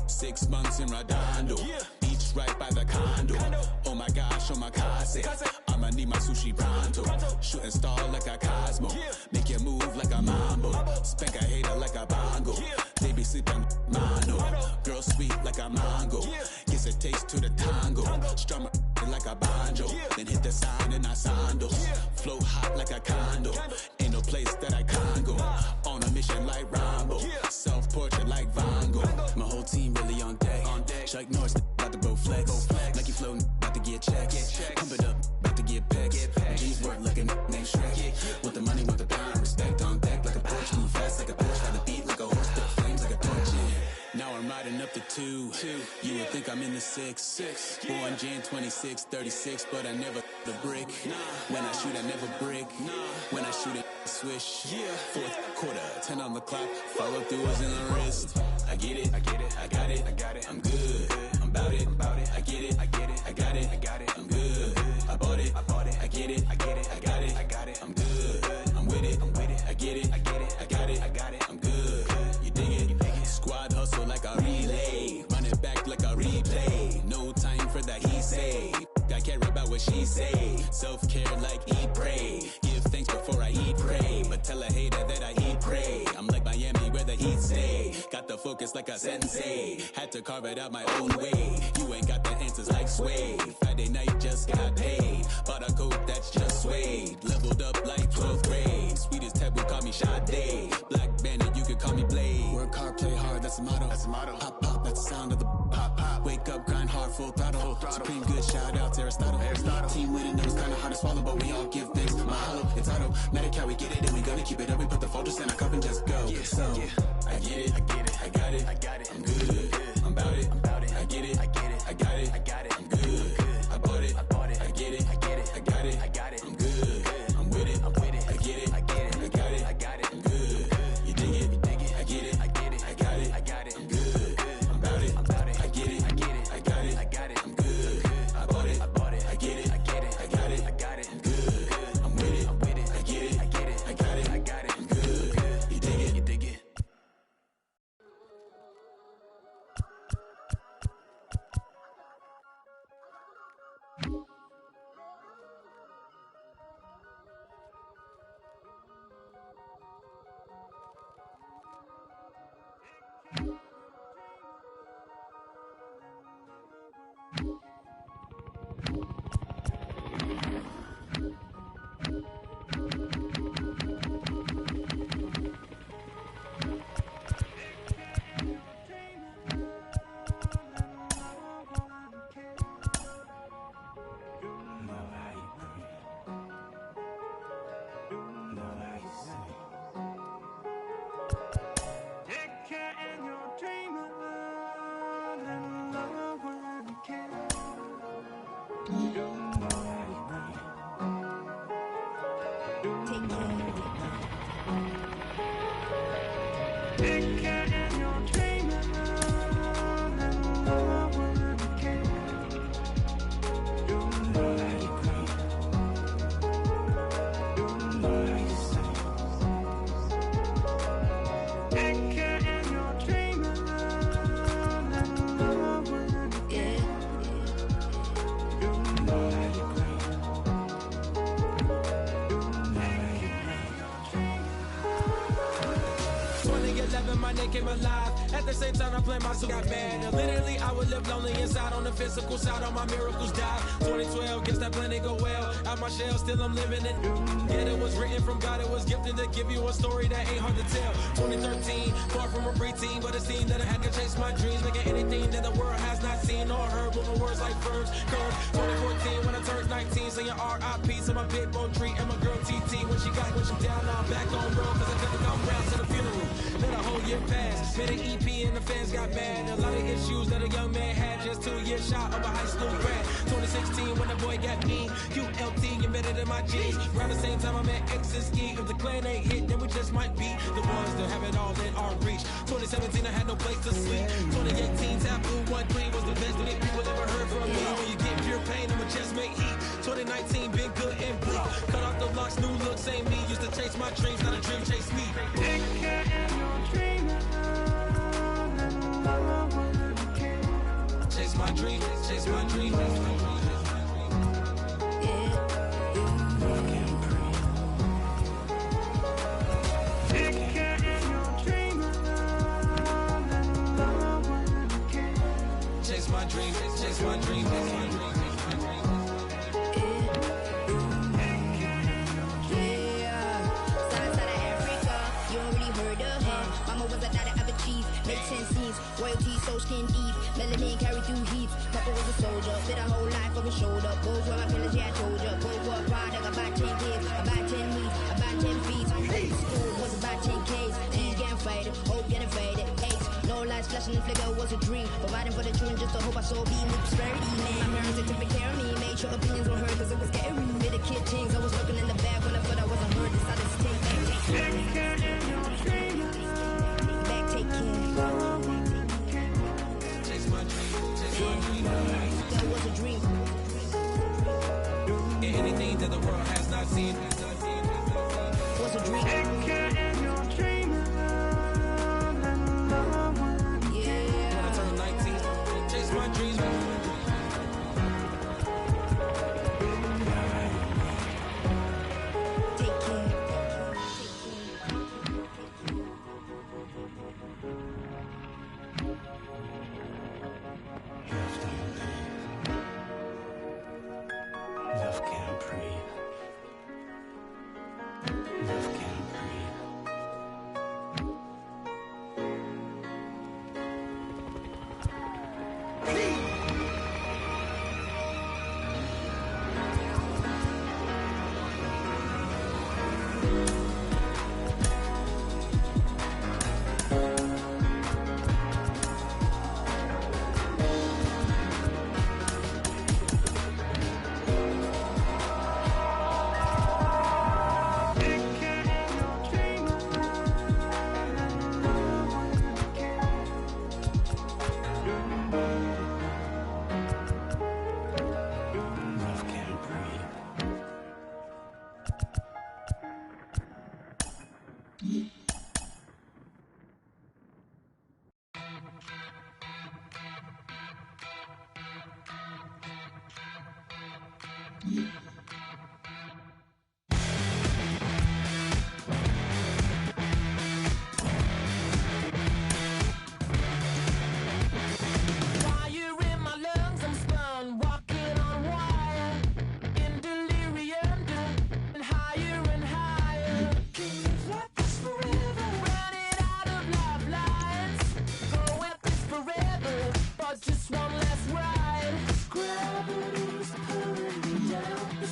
6 months in Redondo, beach right by the condo. Oh my gosh, oh my kase, I'ma need my sushi pronto. Shooting star like a Cosmo, make you move like a mambo. Spank a hater like a bongo, they be sleeping mono. Girl sweet like a mango, gets a taste to the tango. Strum like a banjo, then hit the sign in our sandals. Flow hot like a condo, ain't no place that I can't go. On a mission like Rambo, self-portrait like Van Gogh. My whole team really on deck. Chuck Norris about to go flex. Nike flow about to get checks. Pump it up, about to get pecks. G's work like a named Shrek. With the money, with the pound, respect on deck like a Porsche. Move fast like a Porsche, ride the beat like a horse. Spit flames like a torch. Now I'm riding up the 2. You would think I'm in the 6. Born Jan 26, 36, but I never the brick. When I shoot, I never brick. When I shoot it, I swish. 4th quarter, 10 on the clock. Follow through is in the wrist. I get it, I got it, I'm good. I'm about it, I get it, I got it, I'm good. I bought it, I get it, I got it, I'm good. I'm with it, I get it, I got it, I'm good. You dig it? Squad hustle like a relay, run it back like a replay. No time for that he say, I care about what she say. Self-care like eat, pray. Give thanks before I eat, pray. But tell a hater that I eat, pray. I'm like Miami where the heat stay. Got the focus like a sensei, had to carve it out my own way. You ain't got the answers like Sway. Friday night just got paid, bought a coat that's just suede. Leveled up like 12th grade. Sweetest taboo, call me Sade. Black Bandit, you can call me Blade. Work hard, play hard, that's the motto. Pop, pop, that's the sound of the pop, pop. Wake up, grind hard, full throttle. Supreme good, shout out to Aristotle. Team winning, it was kinda hard to swallow, but we all give thanks. Mahalo, it's automatic how we get it, and we gonna keep it up. We put the Folgers in our cup and just go. So, I get it, I got it, I'm good. I'm about it, I get it, I got it, I'm good. I bought it, I get it, I got it, I'm good. I'm with it, I get it, I got it, I'm good. You dig it, I get it, I got it, I'm good. I'm about it, I get it, I got it, I'm good. I bought it, I get it, I got it, I'm good. I'm with it, I get it, I got it, I'm good. You dig it? Came alive. At the same time I play my got mad. And literally I would live lonely inside. On the physical side, all my miracles died. 2012, guess that plan didn't go well. Out my shell, still I'm living it. Yet it was written from God, it was gifted to give you a story that ain't hard to tell. 2013, far from a preteen, but it seemed that I had to chase my dreams, making anything that the world has not seen or heard. Moving words like verbs, curves. 2014, when I turned 19, saying R.I.P. to my big bone tree and my girl TT. When she down, now I'm back on road, cause I couldn't come round to the funeral. Let a whole year pass, made an EP and the fans got mad. A lot of issues that a young man had, just 2 years shy of a high school grad. 2016, when the boy got me, QLT embedded in my G's. Around the same time I met X and Ski. If the clan ain't hit, then we just might be the ones that have it all in our reach. 2017, I had no place to sleep. 2018, Taboo 1-3 was the best that people ever heard from me. When you get pure pain, I'ma just make heat. 2019, been good and bleak. Cut off the locks, new look, same me. Used to chase my dreams, not a dream chase me. Take care of your dream, chase my dreams, chase my dreams. Royalty so skin deep, melanin carry through heat. Papa was a soldier, fit a whole life on his shoulder. Both were my pillars, yeah I told ya. Both were a product, about 10 kids, about 10 weeks, about 10 feet. School was about 10 Ks, T's getting faded, hope getting faded. Aches, no lights flashing, the flicker was a dream. Providing for the children just to hope I saw beam with prosperity. Man, my parents they took care of me, made sure opinions were heard cause it was scary. Made the kid things, I was looking in the back when I thought I wasn't heard. Decided to take care. Back, take care. That was a dream. Anything that the world has not seen was a dream. Yeah. When I turn 19, chase my dreams. Take care. Love can't breathe. Love can't breathe. Love can't breathe. Fire in my lungs, I'm spun, walking on wire. In delirium, and higher and higher. Can you fly this forever? Running out of lifelines. Go at this forever, but just one last ride. Gravity's pulling me down.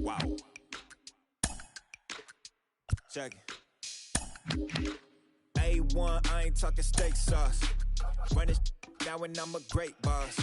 Wow. Check it. A1, I ain't talking steak sauce. Run this now and I'm a great boss.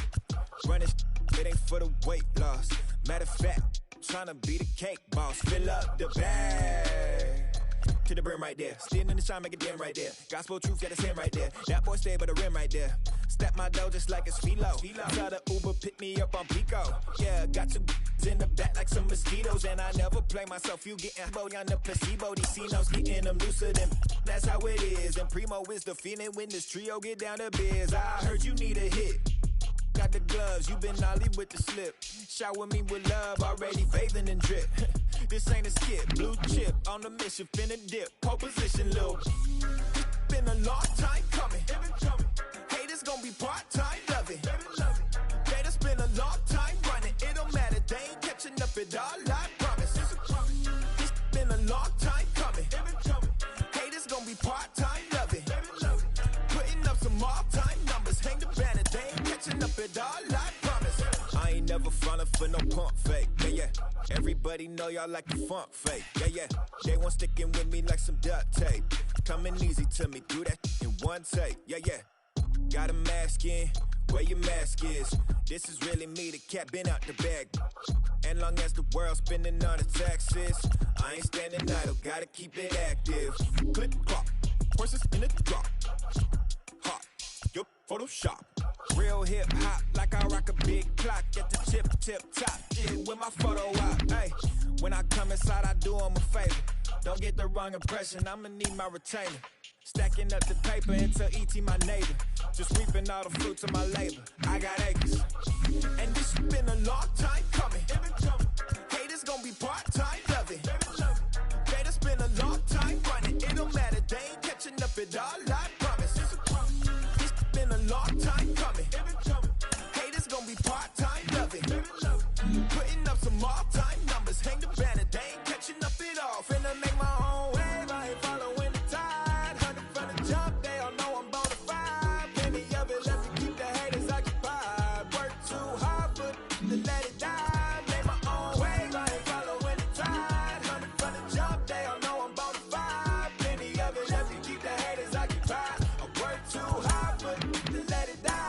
Run this, it ain't for the weight loss. Matter of fact, tryna be the cake boss. Fill up the bag to the brim right there. Standing in the shine, make it dim right there. Gospel truth, got his hand right there. That boy stay by the rim right there. Step my dough just like it's philo. Tell the Uber, pick me up on Pico. Yeah, got two in the back like some mosquitoes. And I never play myself, you getting boy on the placebo. These C-notes getting them looser than that's how it is. And Primo is the feeling when this trio get down to biz. I heard you need a hit. Got the gloves, you been ollie with the slip. Shower me with love, already bathing in drip. This ain't a skip, blue chip on the mission, finna dip. Pole position, lil'. Been a long time coming. Haters gon' be part-time, love it. Haters been a long time running. It don't matter, they ain't catching up at all, I promise. It's been a long time coming. Haters gon' be part-time, love it. Putting up some all-time numbers, hang the banner, they ain't catching up at all, I promise. I ain't never falling for no pump fake, yeah. Everybody know y'all like the funk fake, yeah. They want sticking with me like some duct tape. Coming easy to me, do that in one take, yeah. Got a mask in, where your mask is. This is really me, the cat been out the bag. And long as the world's spending on the taxes, I ain't standing idle, gotta keep it active. Click clock, horses in the drop. Hot, yup, Photoshop. Real hip hop, like I rock a big clock at the tip top. Yeah, with my photo op. Hey, when I come inside, I do 'em a favor. Don't get the wrong impression, I'ma need my retainer. Stacking up the paper until E.T. my neighbor. Just reaping all the fruits of my labor. I got acres. And this been a long time coming. Haters gon' be part-time, love it. Haters been a long time running. It don't matter, they ain't catching up at all, I promise. This been a long time coming. Haters gon' be part-time, love it. Putting up some all-time numbers. Hang the banner, they ain't catching up at all. Finna make my own wave, I ain't following the tide. Hunting from the jump, they all know I'm bonafide. Plenty of it left to keep the haters occupied. Work too hard, but to let it die. Make my own wave, I ain't following the tide. Hunting from the jump, they all know I'm bonafide. Plenty of it left to keep the haters occupied. I work too hard, but to let it die.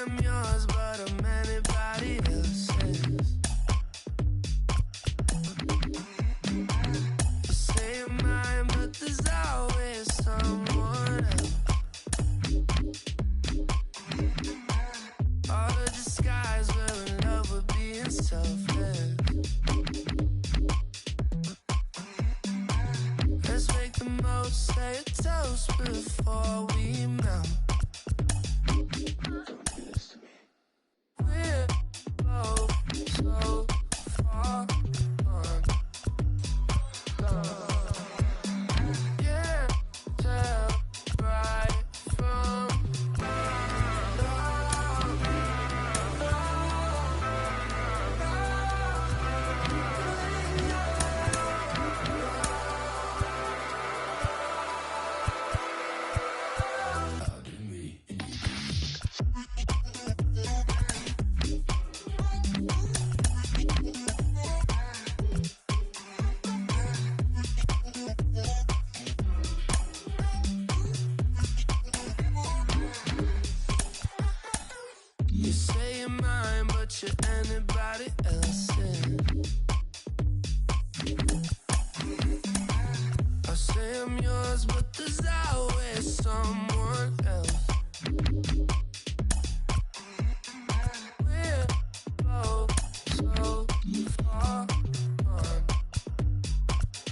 I'm yours, but I'm anybody else's. I say I'm mine, but there's always someone else. All the disguise, we're in love with being selfless. Let's make the most, say a toast before we melt. We're both so far gone. Can't tell right from you say you're mine, but you're anybody else's. I say I'm yours, but there's always someone else. We're both so far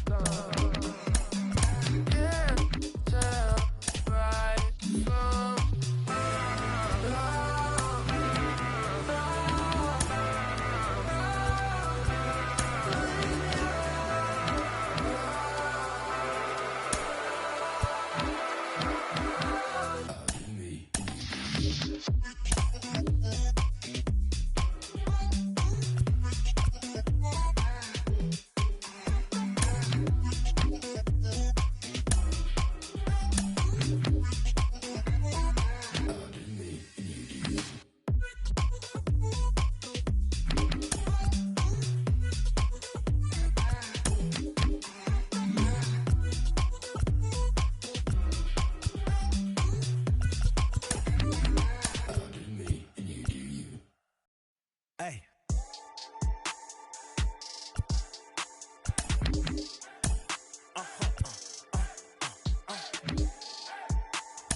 gone. Can't tell right from Hey.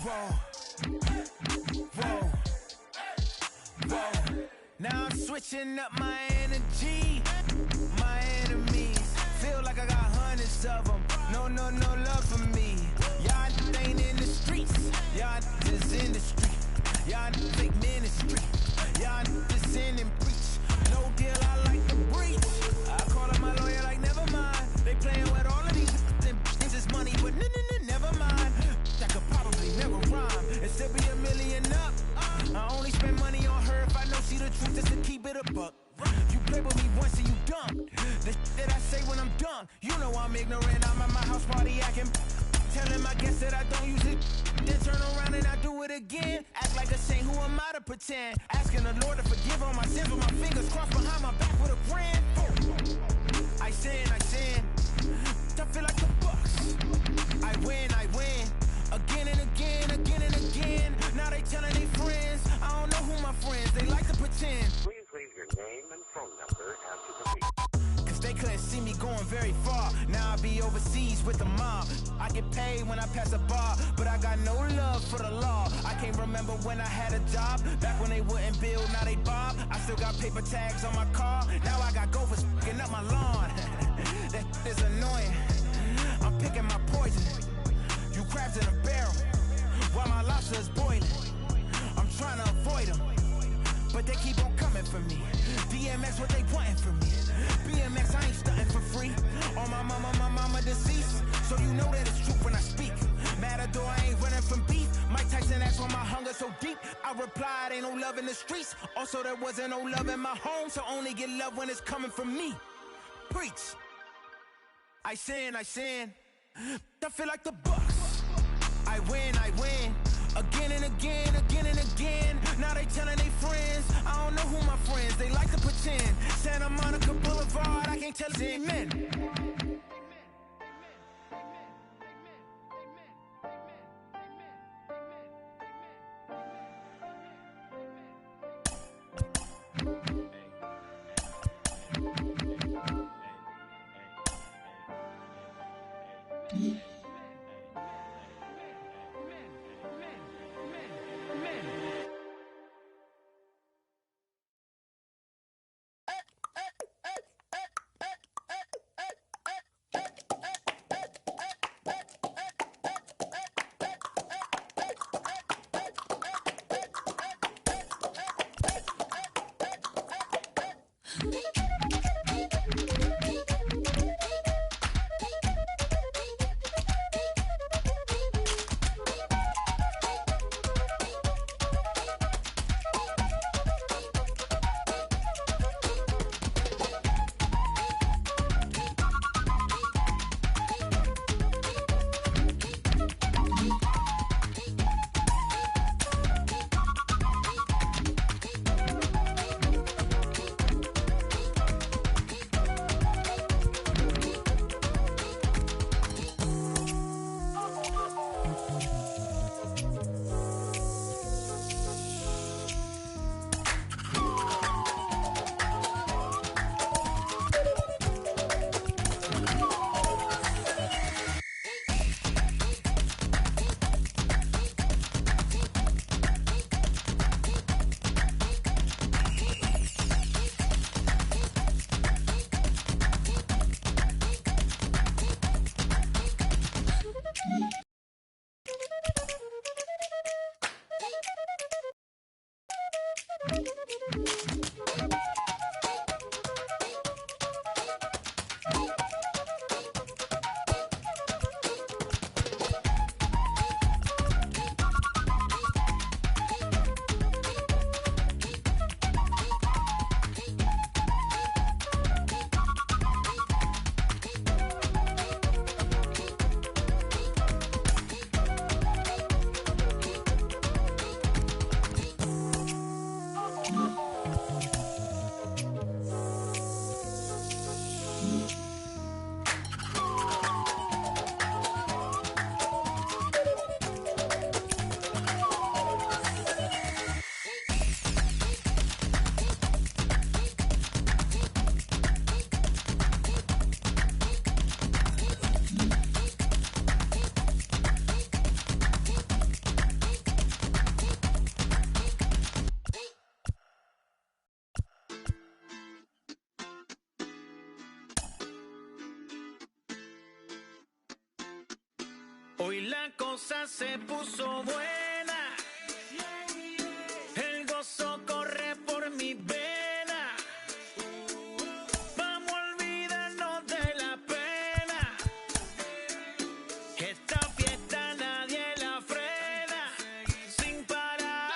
Whoa. Whoa. Whoa. Now I'm switching up my energy. My enemies feel like I got hundreds of them. No love for me. Y'all ain't in the streets. Y'all just in the street. Y'all fake ministry. Y'all just sin and preach. No deal, I like the breach. I call up my lawyer like, never mind. They playing with all of these things is money, but never mind. That could probably never rhyme and still be $1 million up. I only spend money on her if I know she the truth, just to keep it a buck. You play with me once and you dumb. The that I say when I'm done, you know I'm ignorant. I'm at my house party acting, telling my guests that I don't use it. Then turn around and I do it again. Act like a saint, who am I to pretend? Asking the Lord to forgive all my sins with my fingers crossed behind my back with a grand. I sin. I feel like the Bucks. I win. Again and again. Now they telling their friends. I don't know who my friends, they like to pretend. Please leave your name and phone number after the beep. Cause they couldn't see me going very far. Now I be overseas with the mob. I get paid when I pass a bar, but I got no love for the law. I can't remember when I had a job. Back when they wouldn't build, now they bob. I still got paper tags on my car. Now I got gophers f***ing up my lawn. That is annoying. I'm picking my poison. You crabs in a barrel, while my lobster is boiling. I'm trying to avoid them, but they keep on coming for me. DMX, what they wanting from me. BMX, I ain't stunting for free. On my mama deceased, so you know that it's truth when I speak. Matador, I ain't running from beef. Mike Tyson asked why my hunger so deep. I replied, ain't no love in the streets. Also, there wasn't no love in my home, so only get love when it's coming from me. Preach. I sin. I feel like the Bucks. I win. Again and again. Now they telling their friends. I don't know who my friends, they like to pretend. Santa Monica Boulevard, I can't tell it's amen. Hoy la cosa se puso buena, el gozo corre por mi vena, vamos a olvidarnos de la pena, esta fiesta nadie la frena, sin parar,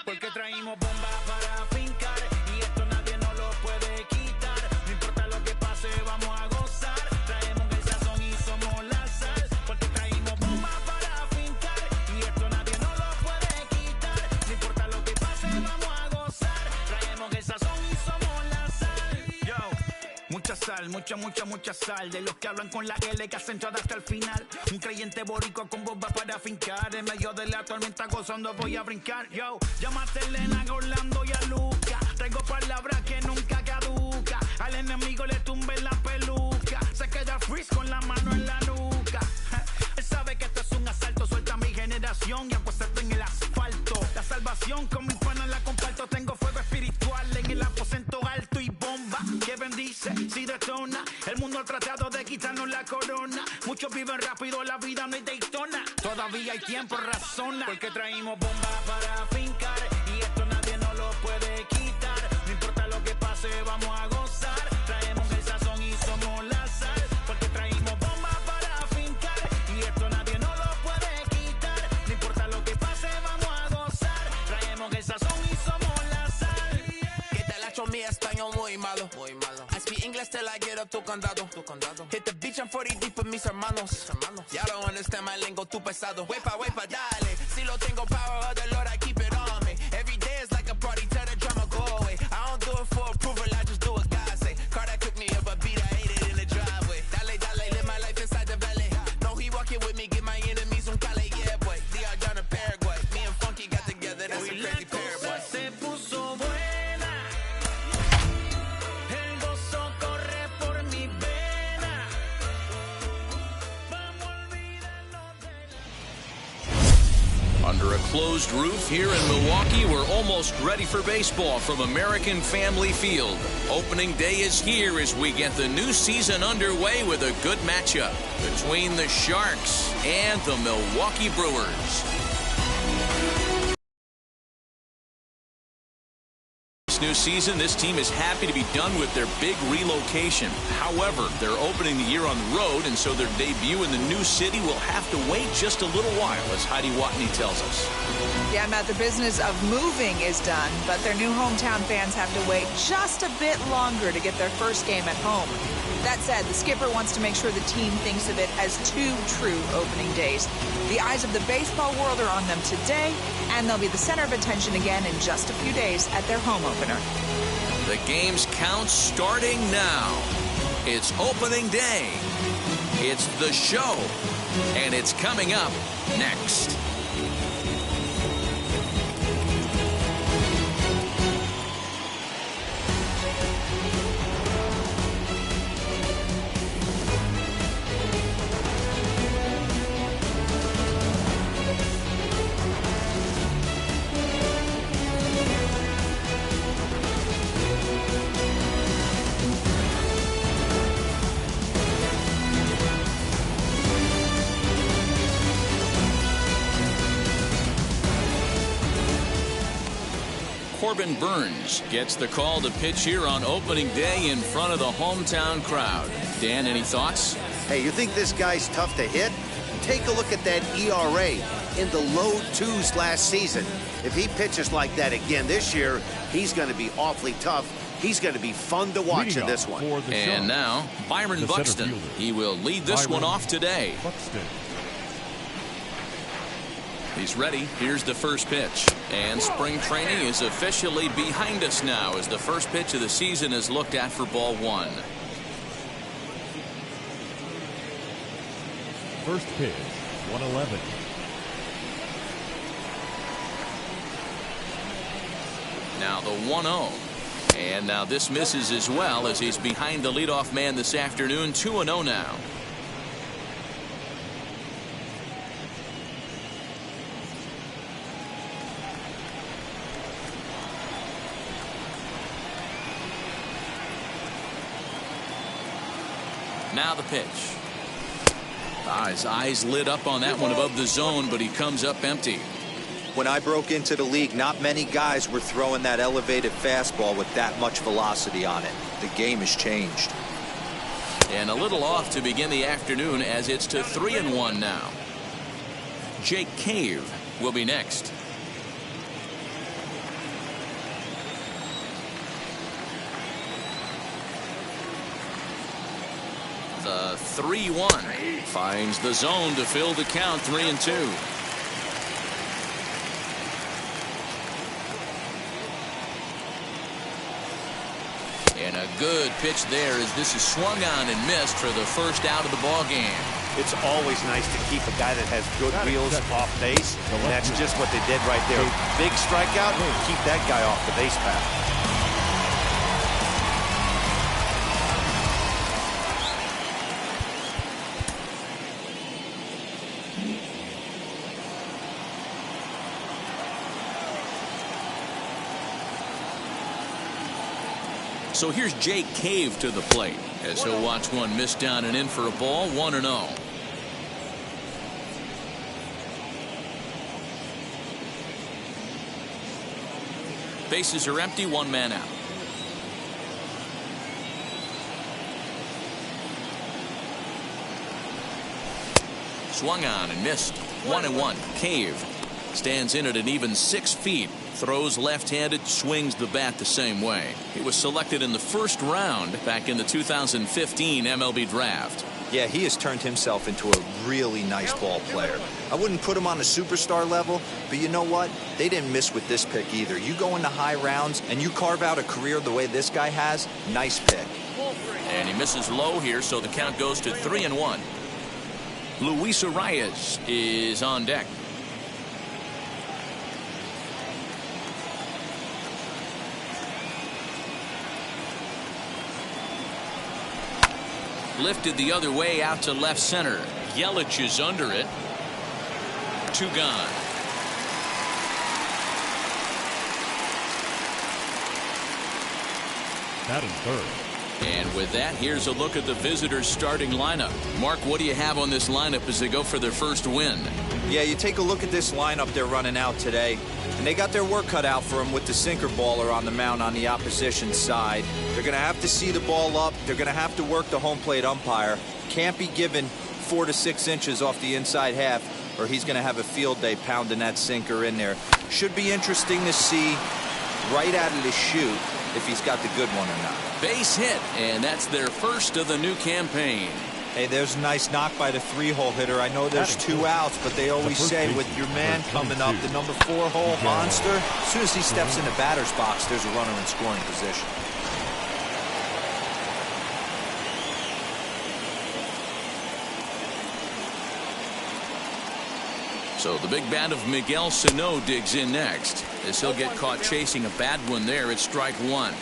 porque traímos bombas para fincar, y esto nadie nos lo puede quitar, no importa lo que pase vamos a gozar, traemos el sazón y somos la sal. Porque traímos bombas para fincar y esto nadie nos lo puede quitar. No importa lo que pase, vamos a gozar. Traemos el sazón y somos la sal. Yo, mucha sal, mucha sal. De los que hablan con la L que hacen todo hasta el final. Un creyente boricua con bombas para fincar. En medio de la tormenta gozando voy a brincar. Yo, llámate a Elena, a Orlando y a Luca. Traigo palabras que nunca caduca. Al enemigo le tumbe la peluca. Se queda freeze con la mano en la nuca. Él sabe que esto es un asalto, suelta mi generación y apuesto en el asfalto. La salvación con mis panas la comparto, tengo fuego espiritual en el aposento alto y bomba que bendice si detona. El mundo ha tratado de quitarnos la corona, muchos viven rápido, la vida no es Daytona. Todavía hay tiempo, razona, porque traímos bombas para fincar y esto nadie nos lo puede quitar. No importa lo que pase, vamos a gozar. Traemos el sazón y somos la sal, porque traímos bombas para fincar y esto nadie nos lo puede quitar. No importa lo que pase, vamos a gozar. Traemos el sazón y somos la sal. ¿Qué tal hecho mi español muy malo? Muy malo. I speak English till I get up tu condado. Hit the beach, I'm 40 deep with mis hermanos. Y'all don't understand my lingo, tu pesado. Wepa, dale. Si lo tengo power of the Lord, I keep it on me. Every day is like a party, tell the drama go away. I don't do it for approval, I just do what God say. Car that cooked me up a beat, I ate it in the driveway. Dale, live my life inside the valley. No, he walking with me, give my enemies un cale, yeah, boy. DR down to Paraguay. Me and Funky got together, that's a crazy pair, boy. Se puso buena, el gozo corre por mi vena. Vamos a olvidarnos de la... Under a closed roof here in Milwaukee, we're almost ready for baseball from American Family Field. Opening day is here as we get the new season underway with a good matchup between the Sharks and the Milwaukee Brewers. This new season, this team is happy to be done with their big relocation. However, they're opening the year on the road, and so their debut in the new city will have to wait just a little while, as Heidi Watney tells us. Yeah, Matt, the business of moving is done, but their new hometown fans have to wait just a bit longer to get their first game at home. That said, the skipper wants to make sure the team thinks of it as two true opening days. The eyes of the baseball world are on them today, and they'll be the center of attention again in just a few days at their home opener. The game's count starting now. It's opening day. It's the show. And it's coming up next. Corbin Burns gets the call to pitch here on opening day in front of the hometown crowd. Dan, any thoughts? Hey, you think this guy's tough to hit? Take a look at that ERA in the low 2s last season. If he pitches like that again this year, he's going to be awfully tough. He's going to be fun to watch in this one. And now, Byron Buxton. He will lead this one off today. He's ready. Here's the first pitch. And spring training is officially behind us now as the first pitch of the season is looked at for ball one. First pitch, 111. Now the 1-0. And now this misses as well as he's behind the leadoff man this afternoon. 2-0 now. Now the pitch. His eyes lit up on that one above the zone, but he comes up empty. When I broke into the league, not many guys were throwing that elevated fastball with that much velocity on it. The game has changed. And a little off to begin the afternoon as it's to 3-1 now. Jake Cave will be next. The 3-1 finds the zone to fill the count. 3-2. And a good pitch there as this is swung on and missed for the first out of the ball game. It's always nice to keep a guy that has good wheels off base, and that's just what they did right there. Big strikeout, keep that guy off the base path. So here's Jake Cave to the plate as he'll watch one miss down and in for a ball. 1-0. Bases are empty. One man out. Swung on and missed. 1-1. Cave stands in at an even 6 feet. Throws left-handed, swings the bat the same way. He was selected in the first round back in the 2015 MLB draft. Yeah, he has turned himself into a really nice ball player. I wouldn't put him on a superstar level, but you know what? They didn't miss with this pick either. You go into high rounds and you carve out a career the way this guy has, nice pick. And he misses low here, so the count goes to 3-1. Luis Arias is on deck. Lifted the other way out to left center. Yelich is under it. 2 gone. Batting third. And with that, here's a look at the visitors' starting lineup. Mark, what do you have on this lineup as they go for their first win? Yeah, you take a look at this lineup they're running out today, and they got their work cut out for them with the sinker baller on the mound on the opposition side. They're going to have to see the ball up. They're going to have to work the home plate umpire. Can't be given 4 to 6 inches off the inside half, or he's going to have a field day pounding that sinker in there. Should be interesting to see right out of the chute if he's got the good one or not. Base hit, and that's their first of the new campaign. Hey, there's a nice knock by the 3-hole hitter. I know there's 2 outs, but they always say with your man coming up, the number 4-hole monster, as soon as he steps in the batter's box, there's a runner in scoring position. So the big bat of Miguel Sano digs in next as he'll get caught chasing a bad one there at strike 1.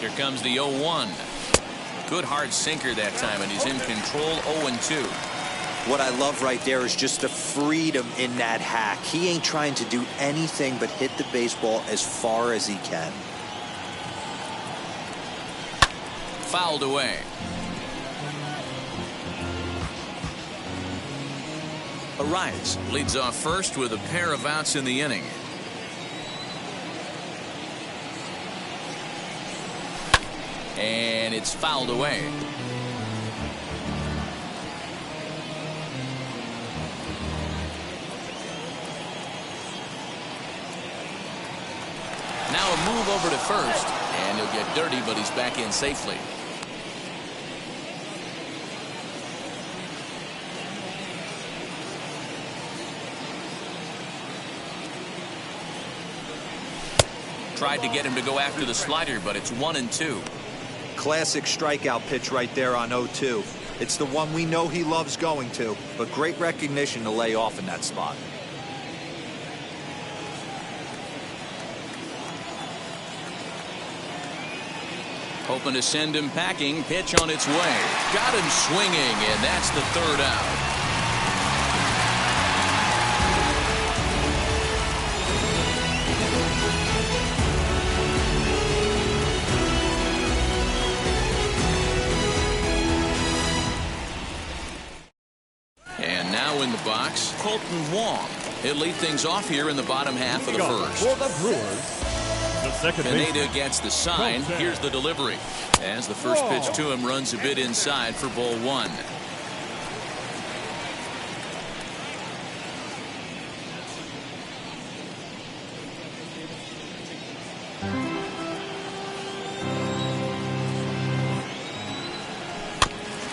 Here comes the 0-1. Good hard sinker that time, and he's in control. 0-2. What I love right there is just the freedom in that hack. He ain't trying to do anything but hit the baseball as far as he can. Fouled away. Arias leads off first with a pair of outs in the inning. And it's fouled away. Now a move over to first, and he'll get dirty, but he's back in safely. Tried to get him to go after the slider, but it's 1-2. Classic strikeout pitch right there on 0-2. It's the one we know he loves going to, but great recognition to lay off in that spot. Hoping to send him packing. Pitch on its way. Got him swinging, and that's the third out. And now in the box, Colton Wong. He'll lead things off here in the bottom half of the first. For the Brewers, the second baseman, Pineda gets the sign. Here's the delivery. As the first pitch to him runs a bit inside for ball one.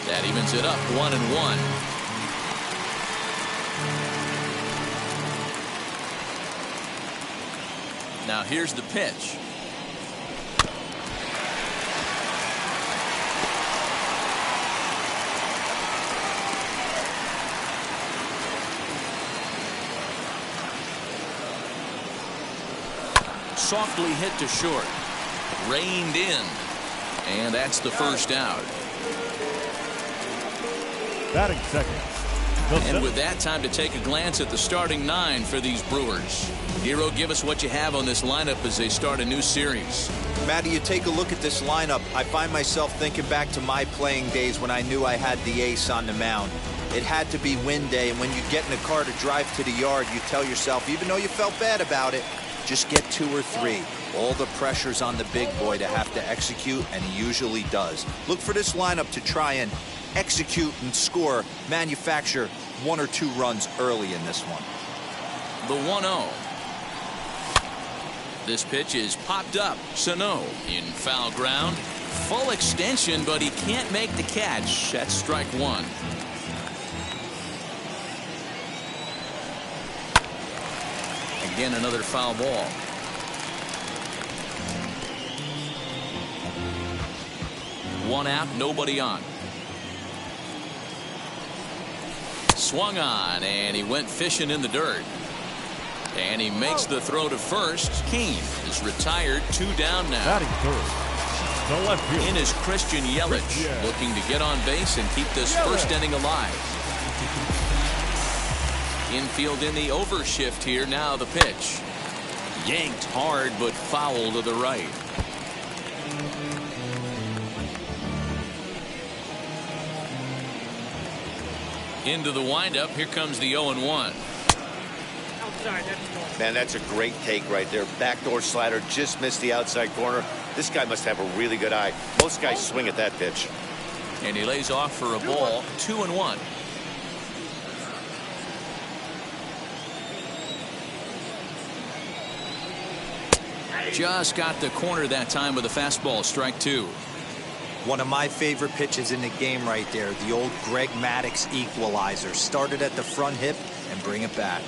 That evens it up 1-1. Now here's the pitch. Softly hit to short. Reined in. And that's the first out. Batting second. And with that, time to take a glance at the starting nine for these Brewers. Hero, give us what you have on this lineup as they start a new series. Matty, you take a look at this lineup. I find myself thinking back to my playing days when I knew I had the ace on the mound. It had to be win day, and when you get in a car to drive to the yard, you tell yourself, even though you felt bad about it, just get 2 or 3. All the pressure's on the big boy to have to execute, and he usually does. Look for this lineup to try and execute and score, manufacture 1 or 2 runs early in this one. The 1-0. This pitch is popped up. Sano in foul ground. Full extension, but he can't make the catch. That's strike one. Again, another foul ball. One out, nobody on. Swung on, and he went fishing in the dirt. And he makes the throw to first. Kane is retired, 2 down now. Batting third, the left field. In is Christian Yelich, looking to get on base and keep this first inning alive. Infield in the overshift here. Now the pitch. Yanked hard, but foul to the right. Into the windup. Here comes the 0-1. Man, that's a great take right there. Backdoor slider, just missed the outside corner. This guy must have a really good eye. Most guys swing at that pitch. And he lays off for a ball. 2-1. Just got the corner that time with a fastball. Strike 2. One of my favorite pitches in the game right there. The old Greg Maddux equalizer. Started at the front hip and bring it back.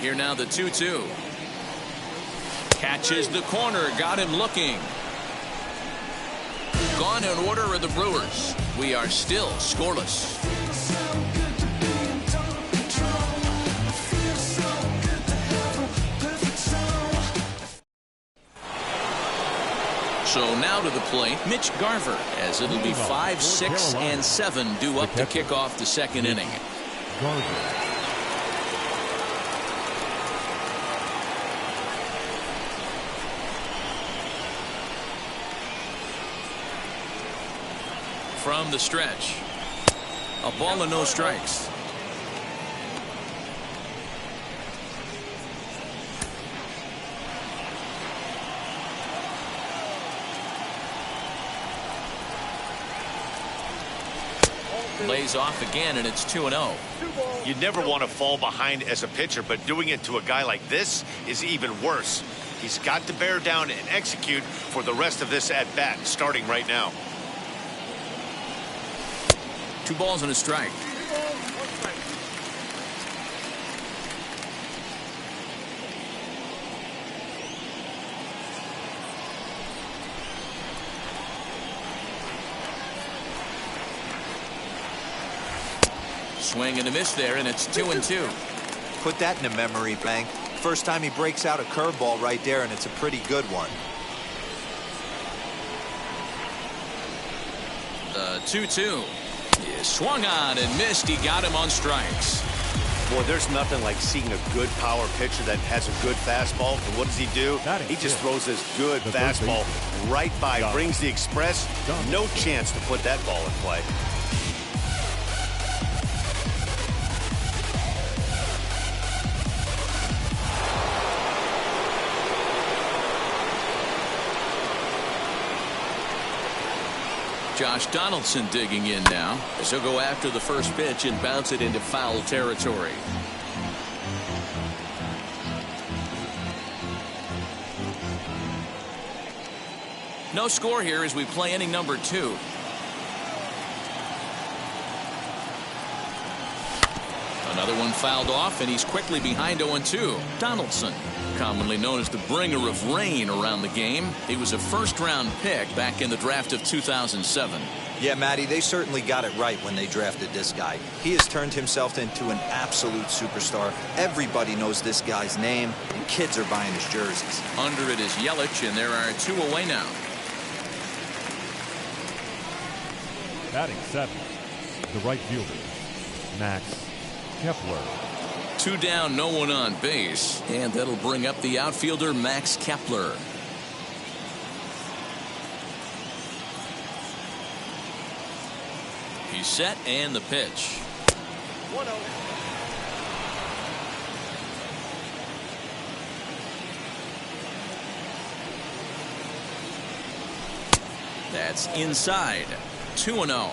Here now the 2-2. Catches the corner. Got him looking. Gone in order of the Brewers. We are still scoreless. So now to the plate, Mitch Garver, as it'll be 5, 6, and 7 due up to kick off the second inning. Garver. from the stretch. A ball and no strikes. Lays off again, and it's 2-0. You never want to fall behind as a pitcher, but doing it to a guy like this is even worse. He's got to bear down and execute for the rest of this at bat, starting right now. 2 balls and a strike. Swing and a miss there, and it's 2-2. Put that in a memory bank. First time he breaks out a curveball right there, and it's a pretty good one. The 2-2. He swung on and missed. He got him on strikes. Boy, there's nothing like seeing a good power pitcher that has a good fastball. And what does he do? He just throws this good fastball right by, brings the express. No chance to put that ball in play. Josh Donaldson digging in now as he'll go after the first pitch and bounce it into foul territory. No score here as we play inning number 2. Another one fouled off, and he's quickly behind 0-2. Donaldson, commonly known as the bringer of rain around the game. He was a first-round pick back in the draft of 2007. Yeah, Matty, they certainly got it right when they drafted this guy. He has turned himself into an absolute superstar. Everybody knows this guy's name, and kids are buying his jerseys. Under it is Yelich, and there are 2 away now. Batting 7th, the right fielder, Max Kepler. 2 down, no one on base, and that'll bring up the outfielder Max Kepler. He's set, and the pitch. 1-0. That's inside. 2-0.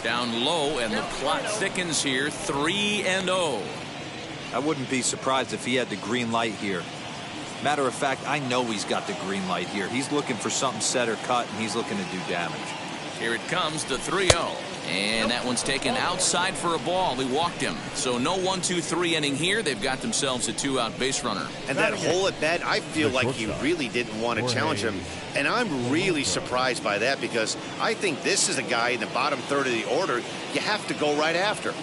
Down low, and the clock thickens here. 3-0. I wouldn't be surprised if he had the green light here. Matter of fact, I know he's got the green light here. He's looking for something set or cut, and he's looking to do damage. Here it comes, the 3-0. And that one's taken outside for a ball. He walked him. So no 1-2-3 inning here. They've got themselves a 2-out base runner. And that hole at bat, I feel like he really didn't want to challenge him. And I'm really surprised by that, because I think this is a guy in the bottom third of the order you have to go right after.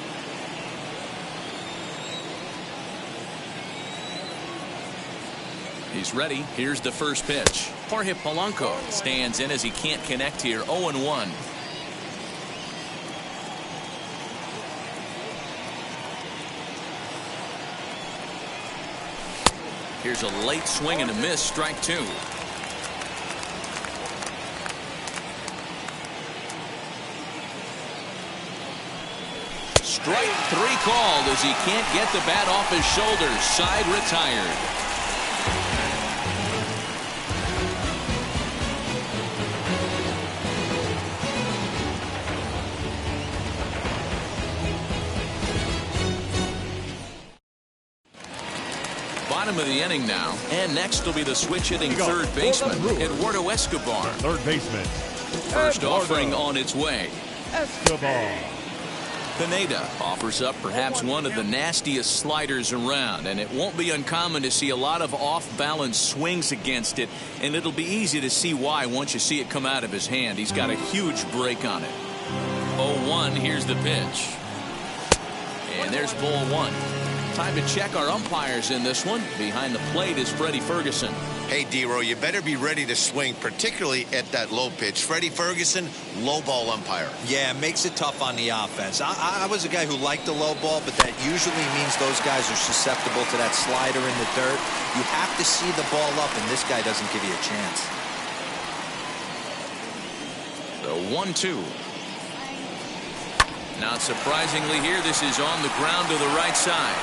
He's ready. Here's the first pitch. Jorge Polanco stands in as he can't connect here. 0-1. Here's a late swing and a miss. Strike 2. Strike 3 called as he can't get the bat off his shoulders. Side retired. Bottom of the inning now, and next will be the switch hitting third baseman, Eduardo Escobar. Third baseman. First offering on its way. Escobar. Pineda offers up perhaps one of the nastiest sliders around, and it won't be uncommon to see a lot of off-balance swings against it, and it'll be easy to see why once you see it come out of his hand. He's got a huge break on it. 0-1, here's the pitch. And there's ball 1. Time to check our umpires in this one. Behind the plate is Freddie Ferguson. Hey, D-Row, you better be ready to swing, particularly at that low pitch. Freddie Ferguson, low ball umpire. Yeah, it makes it tough on the offense. I was a guy who liked the low ball, but that usually means those guys are susceptible to that slider in the dirt. You have to see the ball up, and this guy doesn't give you a chance. The 1-2. Not surprisingly here, this is on the ground to the right side.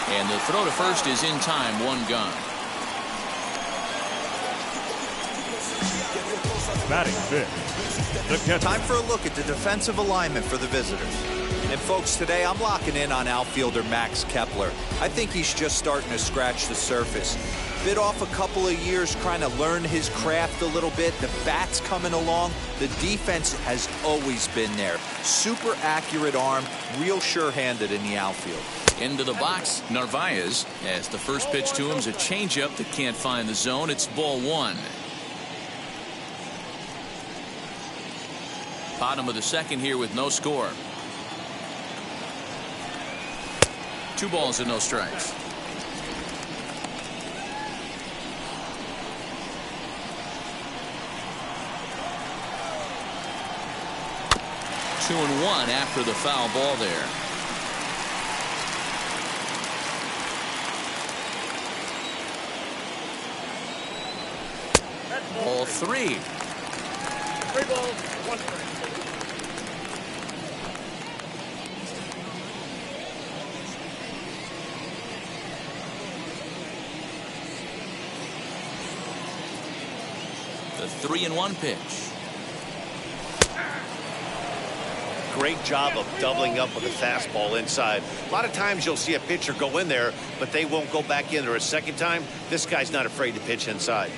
And the throw to first is in time, one gone. Batting fifth, the catcher. Time for a look at the defensive alignment for the visitors. And folks, today I'm locking in on outfielder Max Kepler. I think he's just starting to scratch the surface. Bit off a couple of years trying to learn his craft a little bit. The bat's coming along. The defense has always been there. Super accurate arm, real sure-handed in the outfield. Into the box, Narvaez, as the first pitch to him is a changeup that can't find the zone. It's ball one. Bottom of the second here with no score. 2 balls and no strikes. Two and one after the foul ball there. Ball 3. 3 balls, 1 strike. The 3-1 pitch. Great job of doubling up with a fastball inside. A lot of times you'll see a pitcher go in there, but they won't go back in there a second time. This guy's not afraid to pitch inside.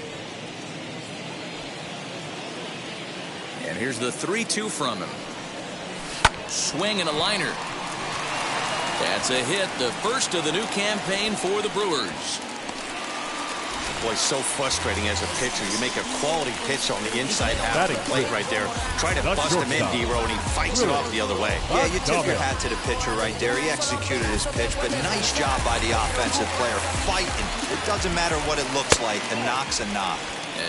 And here's the 3-2 from him. Swing and a liner. That's a hit, the first of the new campaign for the Brewers. Boy, so frustrating as a pitcher. You make a quality pitch on the inside half of the plate right there. Try to bust him in, D-Row, and he fights it off the other way. Yeah, you tip your hat to the pitcher right there. He executed his pitch, but nice job by the offensive player fighting. It doesn't matter what it looks like. A knock's a knock.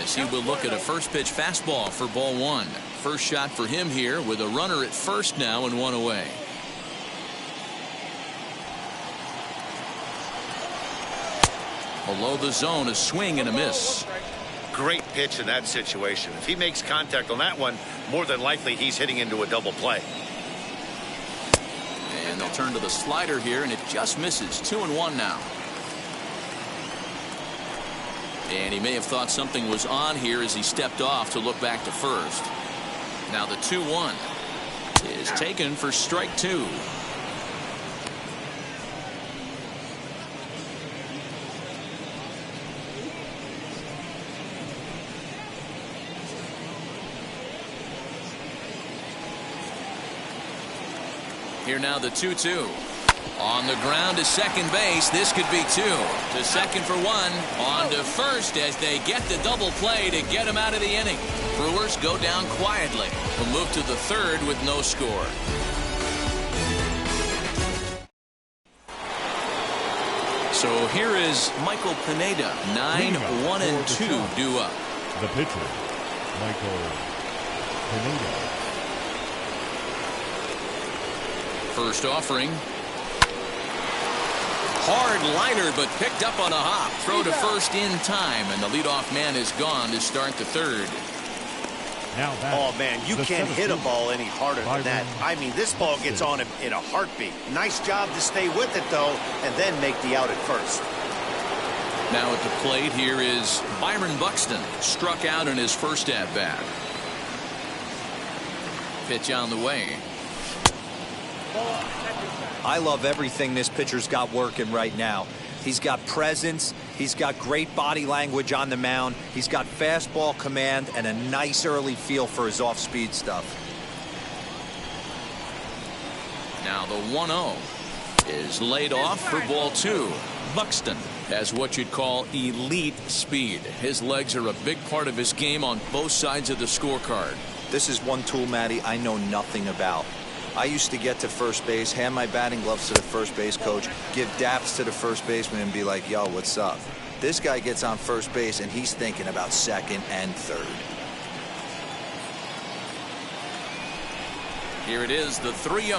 As he will look at a first pitch fastball for ball one. First shot for him here with a runner at first now and 1 away. Below the zone, a swing and a miss. Great pitch in that situation. If he makes contact on that one, more than likely he's hitting into a double play. And they'll turn to the slider here, and it just misses. 2-1 now. And he may have thought something was on here as he stepped off to look back to first. Now the 2-1 is taken for strike 2. Here now the 2-2. On the ground to second base. This could be 2. To second for 1. On to first as they get the double play to get him out of the inning. Brewers go down quietly. We'll move to the third with no score. So here is Michael Pineda. 9-1-2 due up. The pitcher, Michael Pineda. First offering. Hard liner, but picked up on a hop. Throw to first in time, and the leadoff man is gone to start the third. Now oh, man, you can't hit a ball any harder than that. I mean, this ball gets on him in a heartbeat. Nice job to stay with it, though, and then make the out at first. Now at the plate, here is Byron Buxton. Struck out in his first at-bat. Pitch on the way. I love everything this pitcher's got working right now. He's got presence. He's got great body language on the mound. He's got fastball command and a nice early feel for his off-speed stuff. Now the 1-0 is laid off for ball 2. Buxton has what you'd call elite speed. His legs are a big part of his game on both sides of the scorecard. This is one tool, Matty, I know nothing about. I used to get to first base, hand my batting gloves to the first base coach, give daps to the first baseman, and be like, yo, what's up? This guy gets on first base, and he's thinking about second and third. Here it is, the 3-0.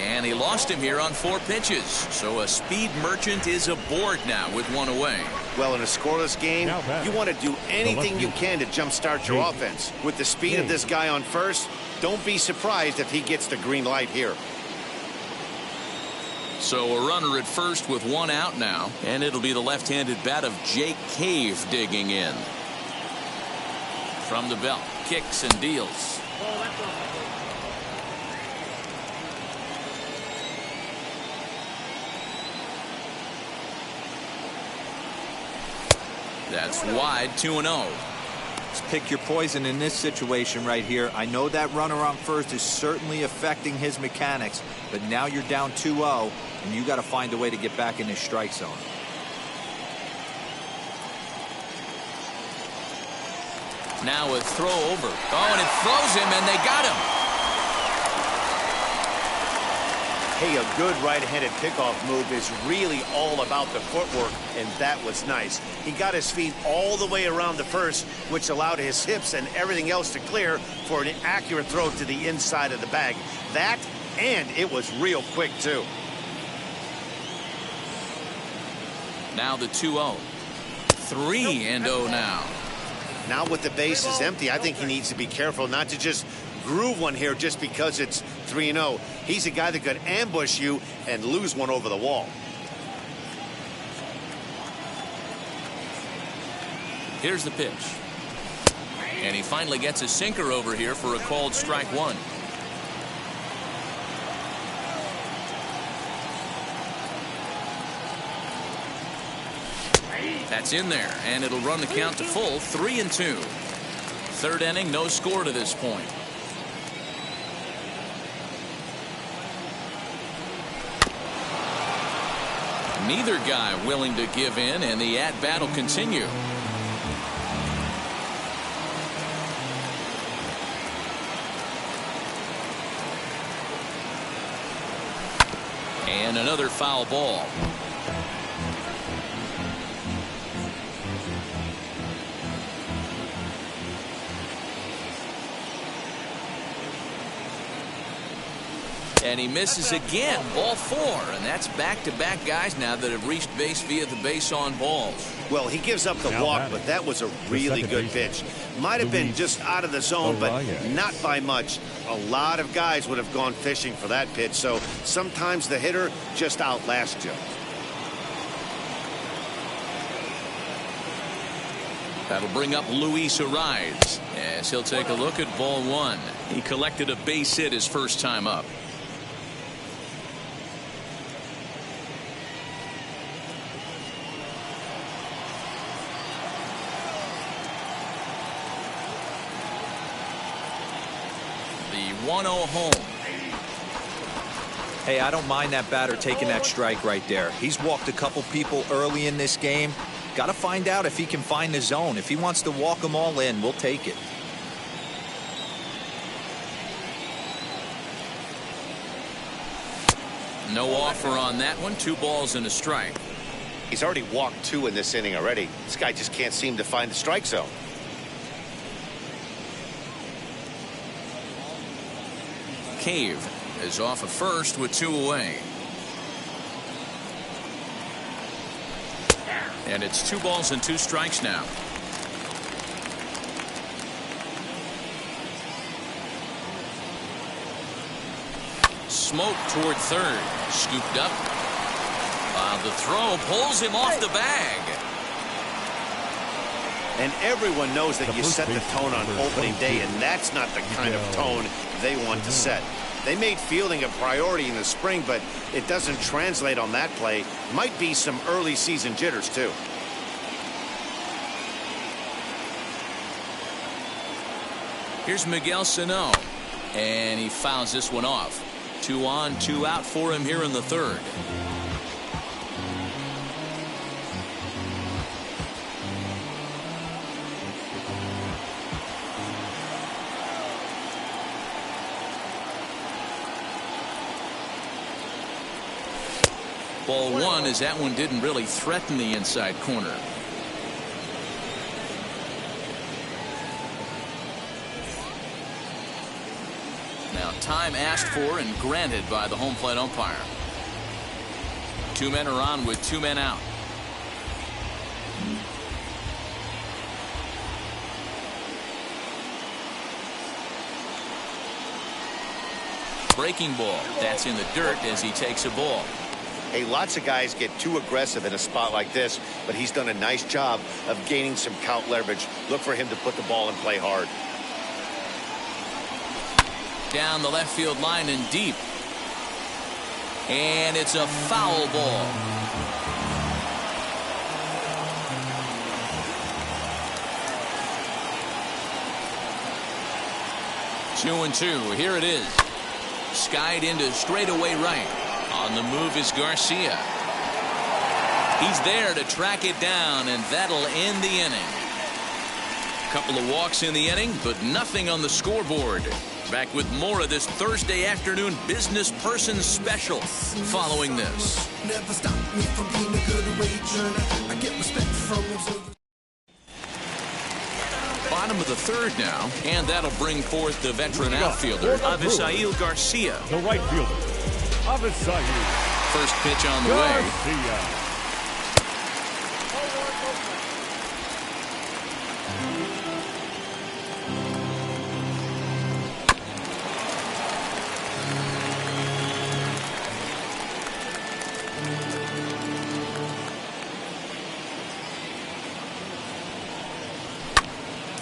And he lost him here on 4 pitches. So a speed merchant is aboard now with 1 away. Well, in a scoreless game, you want to do anything you can to jumpstart your offense. With the speed of this guy on first, don't be surprised if he gets the green light here. So a runner at first with 1 out now. And it'll be the left-handed bat of Jake Cave digging in. From the belt, kicks and deals. That's wide, 2-0. Just pick your poison in this situation right here. I know that runner on first is certainly affecting his mechanics, but now you're down 2-0, and you got to find a way to get back in this strike zone. Now a throw over. Oh, and it throws him, and they got him. Hey, a good right-handed pickoff move is really all about the footwork, and that was nice. He got his feet all the way around the first, which allowed his hips and everything else to clear for an accurate throw to the inside of the bag. That, and it was real quick, too. Now the 2-0. 3-0 now. Now with the bases empty, I think he needs to be careful not to just groove one here just because it's 3-0. He's a guy that could ambush you and lose one over the wall. Here's the pitch. And he finally gets a sinker over here for a called strike 1. That's in there, and it'll run the count to full, 3-2. Third inning, no score to this point. Neither guy willing to give in, and the at-bat will continue. And another foul ball. And he misses again, ball 4, and that's back-to-back guys now that have reached base via the base on balls. Well, he gives up the walk, but that was a really good pitch. Might have been just out of the zone, but not by much. A lot of guys would have gone fishing for that pitch, so sometimes the hitter just outlasts you. That'll bring up Luis Ariz as he'll take a look at ball 1. He collected a base hit his first time up. The 1-0 home. Hey, I don't mind that batter taking that strike right there. He's walked a couple people early in this game. Got to find out if he can find the zone. If he wants to walk them all in, we'll take it. No offer on that one. 2 balls and a strike. He's already walked 2 in this inning already. This guy just can't seem to find the strike zone. Cave is off at first with 2 away. And it's 2 balls and 2 strikes now. Smoke toward third. Scooped up. The throw pulls him off the bag. And everyone knows that you set the tone on opening day, and that's not the kind of tone they want to set. They made fielding a priority in the spring, but it doesn't translate on that play. Might be some early season jitters, too. Here's Miguel Sano, and he fouls this one off. 2 on, 2 out for him here in the third. Ball one, as that one didn't really threaten the inside corner. Now time asked for and granted by the home plate umpire. 2 men are on with 2 men out. Breaking ball. That's in the dirt as he takes a ball. Hey, lots of guys get too aggressive in a spot like this, but he's done a nice job of gaining some count leverage. Look for him to put the ball and play hard. Down the left field line and deep. And it's a foul ball. Two and two. Here it is. Skied into straightaway right. On the move is Garcia. He's there to track it down, and that'll end the inning. Couple of walks in the inning, but nothing on the scoreboard. Back with more of this Thursday afternoon business person special following this. Never stop me from being a good wage earner. I get respect from observers. Bottom of the third now, and that'll bring forth the veteran outfielder, Avisail Garcia. The right fielder, Avisail. First pitch on the way.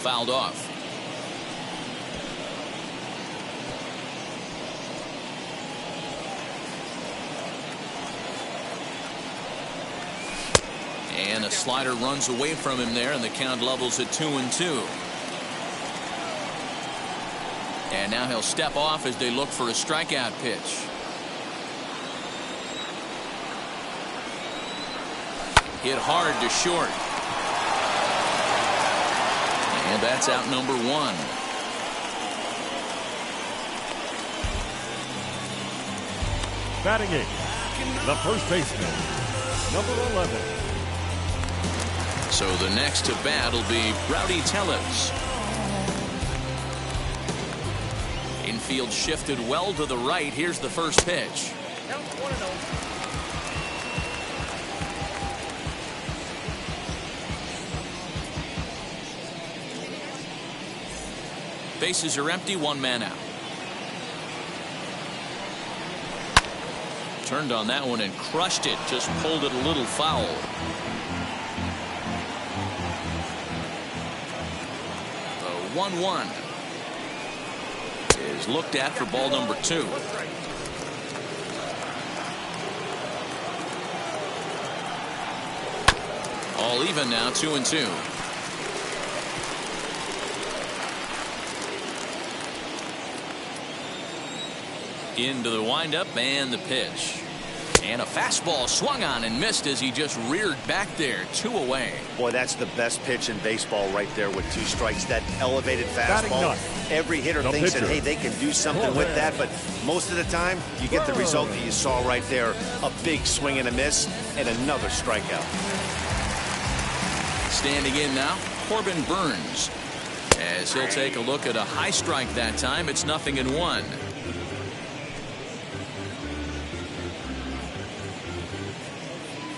Fouled off. And a slider runs away from him there, and the count levels at 2-2. And now he'll step off as they look for a strikeout pitch. Hit hard to short. And that's out number one. Batting eighth, the first baseman, number 11. So the next to bat will be Rowdy Tellez. Infield shifted well to the right. Here's the first pitch. Bases are empty, 1 man out. Turned on that one and crushed it. Just pulled it a little foul. The 1-1 is looked at for ball number 2. All even now, 2-2. Into the windup and the pitch. And a fastball swung on and missed as he just reared back there. 2 away. Boy, that's the best pitch in baseball right there with 2 strikes. That elevated fastball. Every hitter thinks that, hey, they can do something with that, but most of the time you get the result that you saw right there. A big swing and a miss and another strikeout. Standing in now, Corbin Burns. As he'll take a look at a high strike that time. It's 0-1.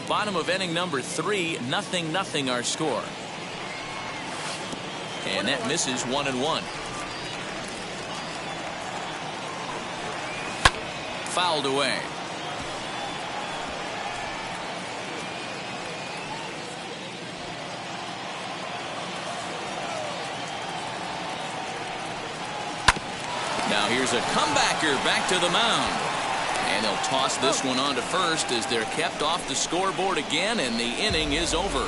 Bottom of inning number 3, 0-0 our score. And that misses 1-1. Fouled away. Now here's a comebacker back to the mound. And they'll toss this one on to first as they're kept off the scoreboard again, and the inning is over.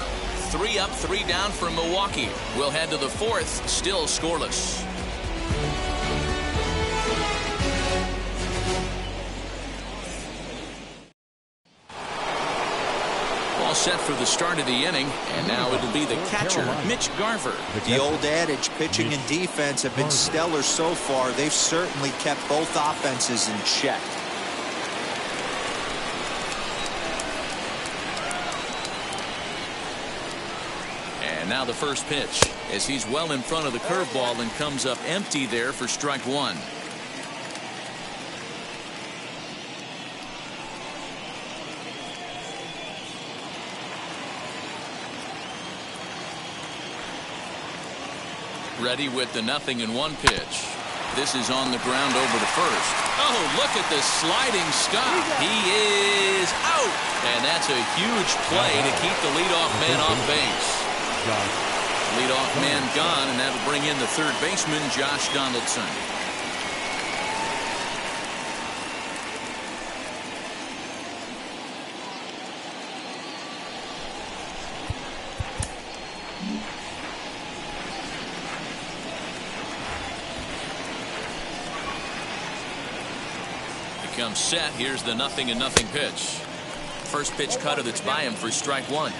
3 up, 3 down for Milwaukee. We'll head to the 4th, still scoreless. All set for the start of the inning, and now it'll be the catcher, Mitch Garver. The old adage, pitching and defense have been stellar so far. They've certainly kept both offenses in check. And now the first pitch, as he's well in front of the curveball and comes up empty there for strike one. Ready with the 0-1 pitch. This is on the ground over to first. Oh, look at the sliding stop. He is out. And that's a huge play to keep the leadoff man off base. Leadoff man gone, and that'll bring in the third baseman, Josh Donaldson. Comes set. Here's the 0-0 pitch. First pitch cutter that's by him for strike one.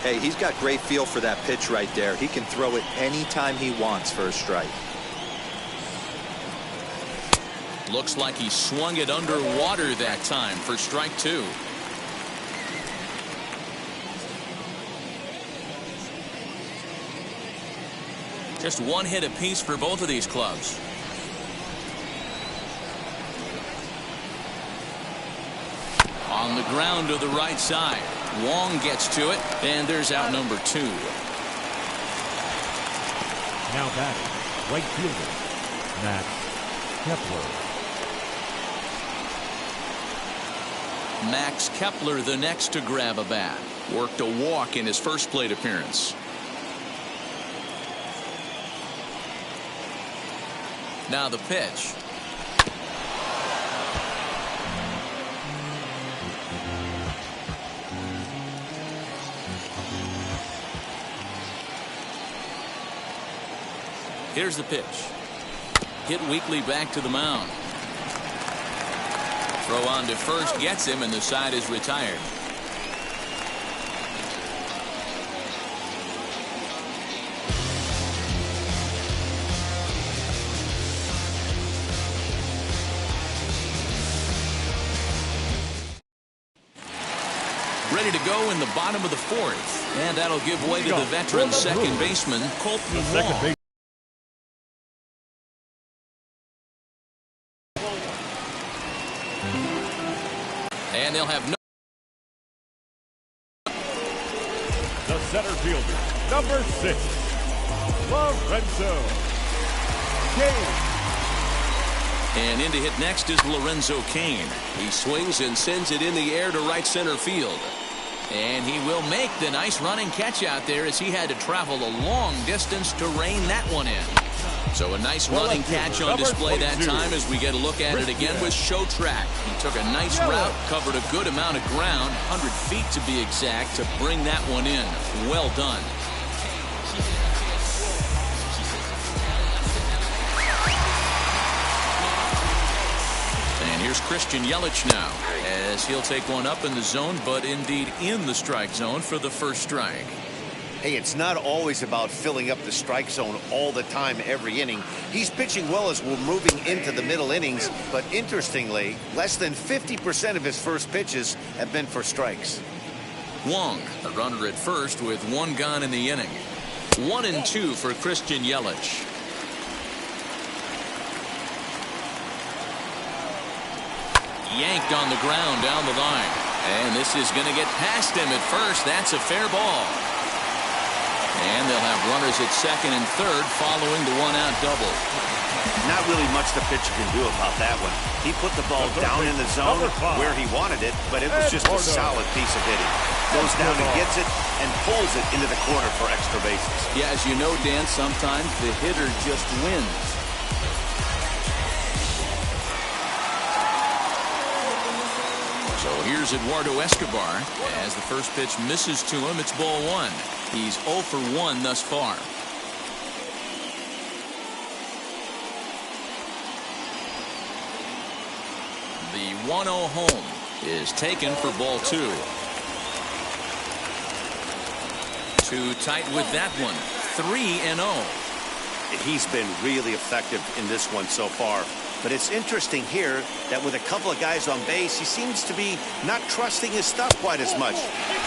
Hey, he's got great feel for that pitch right there. He can throw it anytime he wants for a strike. Looks like he swung it underwater that time for strike two. Just one hit apiece for both of these clubs. On the ground to the right side. Wong gets to it, and there's out number two. Now batting, right fielder, Max Kepler. Max Kepler, the next to grab a bat. Worked a walk in his first plate appearance. Now the pitch. Here's the pitch. Hit weakly back to the mound. Throw on to first gets him, and the side is retired. Ready to go in the bottom of the fourth, and that'll give way to the veteran second baseman, Colton Wong. And they'll have no. The center fielder, number 6, Lorenzo Cain. And in to hit next is Lorenzo Cain. He swings and sends it in the air to right center field. And he will make the nice running catch out there, as he had to travel a long distance to rein that one in. So a nice running catch on display that time, as we get a look at it again with Show Track. He took a nice route, covered a good amount of ground, 100 feet to be exact, to bring that one in. Well done. And here's Christian Yelich now, as he'll take one up in the zone, but indeed in the strike zone for the first strike. Hey, it's not always about filling up the strike zone all the time, every inning. He's pitching well as we're moving into the middle innings, but interestingly, less than 50% of his first pitches have been for strikes. Wong, a runner at first with one gone in the inning. 1-2 for Christian Yelich. Yanked on the ground down the line. And this is going to get past him at first. That's a fair ball. And they'll have runners at second and third following the one-out double. Not really much the pitcher can do about that one. He put the ball down in the zone where he wanted it, but it was just a solid piece of hitting. Goes down and gets it and pulls it into the corner for extra bases. Yeah, as you know, Dan, sometimes the hitter just wins. So here's Eduardo Escobar. As the first pitch misses to him, it's ball one. He's 0 for 1 thus far. The 1-0 home is taken for ball two. Too tight with that one. 3-0. He's been really effective in this one so far. But it's interesting here that with a couple of guys on base, he seems to be not trusting his stuff quite as much.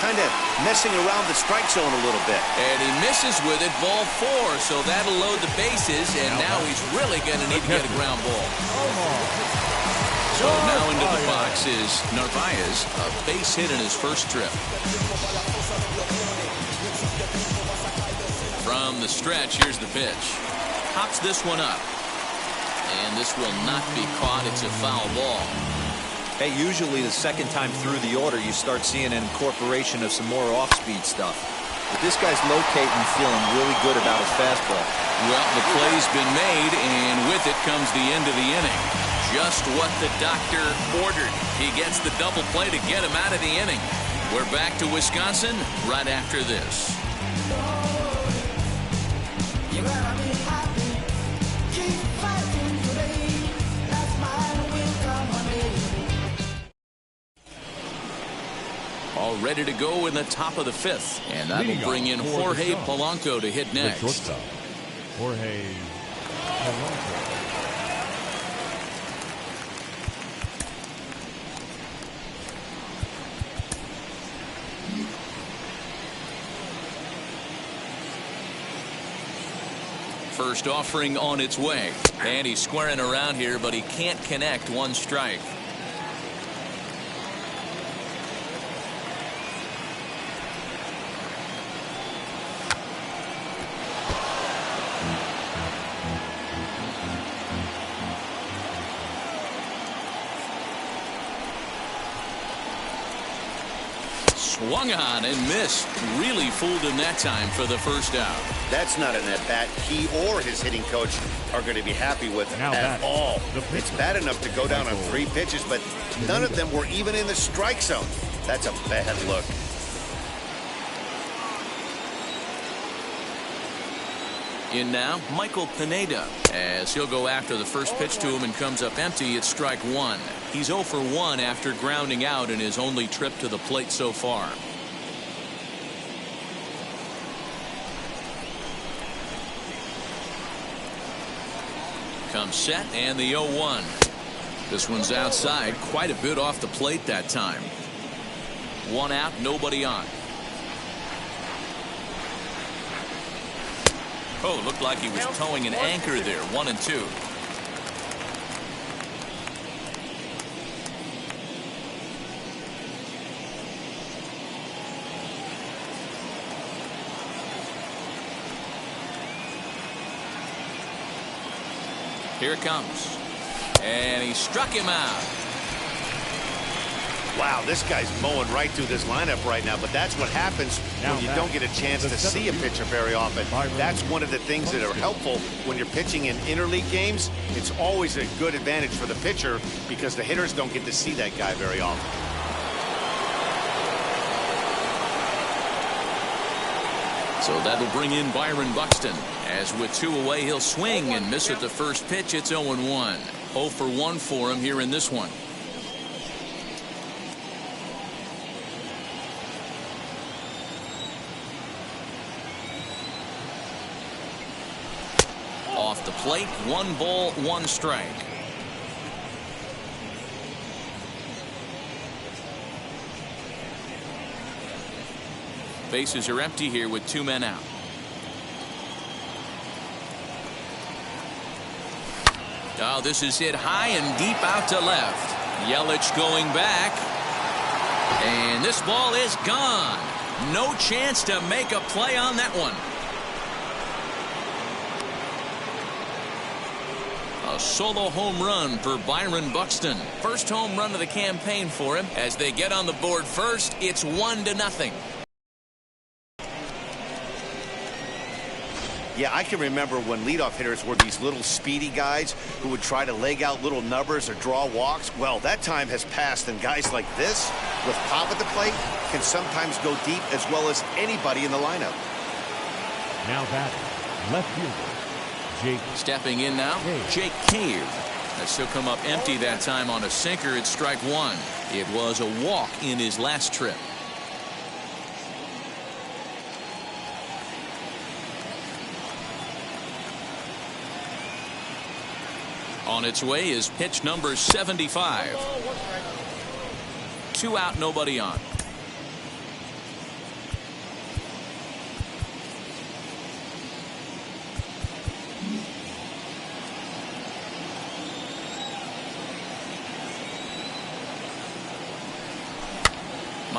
kind of messing around the strike zone a little bit. And he misses with it, ball 4, so that'll load the bases, and now he's really going to need to get a ground ball. So now into the box is Narvaez, a base hit in his first trip. From the stretch, here's the pitch. Hops this one up. And this will not be caught. It's a foul ball. Hey, usually the second time through the order, you start seeing an incorporation of some more off-speed stuff. But this guy's locating, feeling really good about his fastball. Well, the play's been made, and with it comes the end of the inning. Just what the doctor ordered. He gets the double play to get him out of the inning. We're back to Wisconsin right after this. All ready to go in the top of the 5th. And that'll bring in Jorge Polanco to hit next. Jorge Polanco. First offering on its way. And he's squaring around here, but he can't connect. 1 strike. Swung on and missed. Really fooled him that time for the first out. That's not an at-bat he or his hitting coach are going to be happy with at all. It's bad enough to go down on 3 pitches, but none of them were even in the strike zone. That's a bad look. In now, Michael Pineda, as he'll go after the first pitch to him and comes up empty. It's strike 1. He's 0 for 1 after grounding out in his only trip to the plate so far. Comes set and the 0-1. This one's outside, quite a bit off the plate that time. 1 out, nobody on. Oh, looked like he was towing an anchor there. 1 and 2. Here it comes. And he struck him out. Wow, this guy's mowing right through this lineup right now, but that's what happens when you don't get a chance to see a pitcher very often. That's one of the things that are helpful when you're pitching in interleague games. It's always a good advantage for the pitcher because the hitters don't get to see that guy very often. So that'll bring in Byron Buxton. As with 2 away, he'll swing and miss at the first pitch. It's 0-1. 0 for 1 for him here in this one. Off the plate, 1 ball, 1 strike. Bases are empty here with 2 men out. Oh, this is hit high and deep out to left. Yelich going back. And this ball is gone. No chance to make a play on that one. A solo home run for Byron Buxton. First home run of the campaign for him. As they get on the board first, it's 1-0. Yeah, I can remember when leadoff hitters were these little speedy guys who would try to leg out little numbers or draw walks. Well, that time has passed, and guys like this, with pop at the plate, can sometimes go deep as well as anybody in the lineup. Now batting, left fielder, Jake. Stepping in now, Jake Cave. As he'll come up empty that time on a sinker. It's strike 1. It was a walk in his last trip. On its way is pitch number 75. 2 out, nobody on.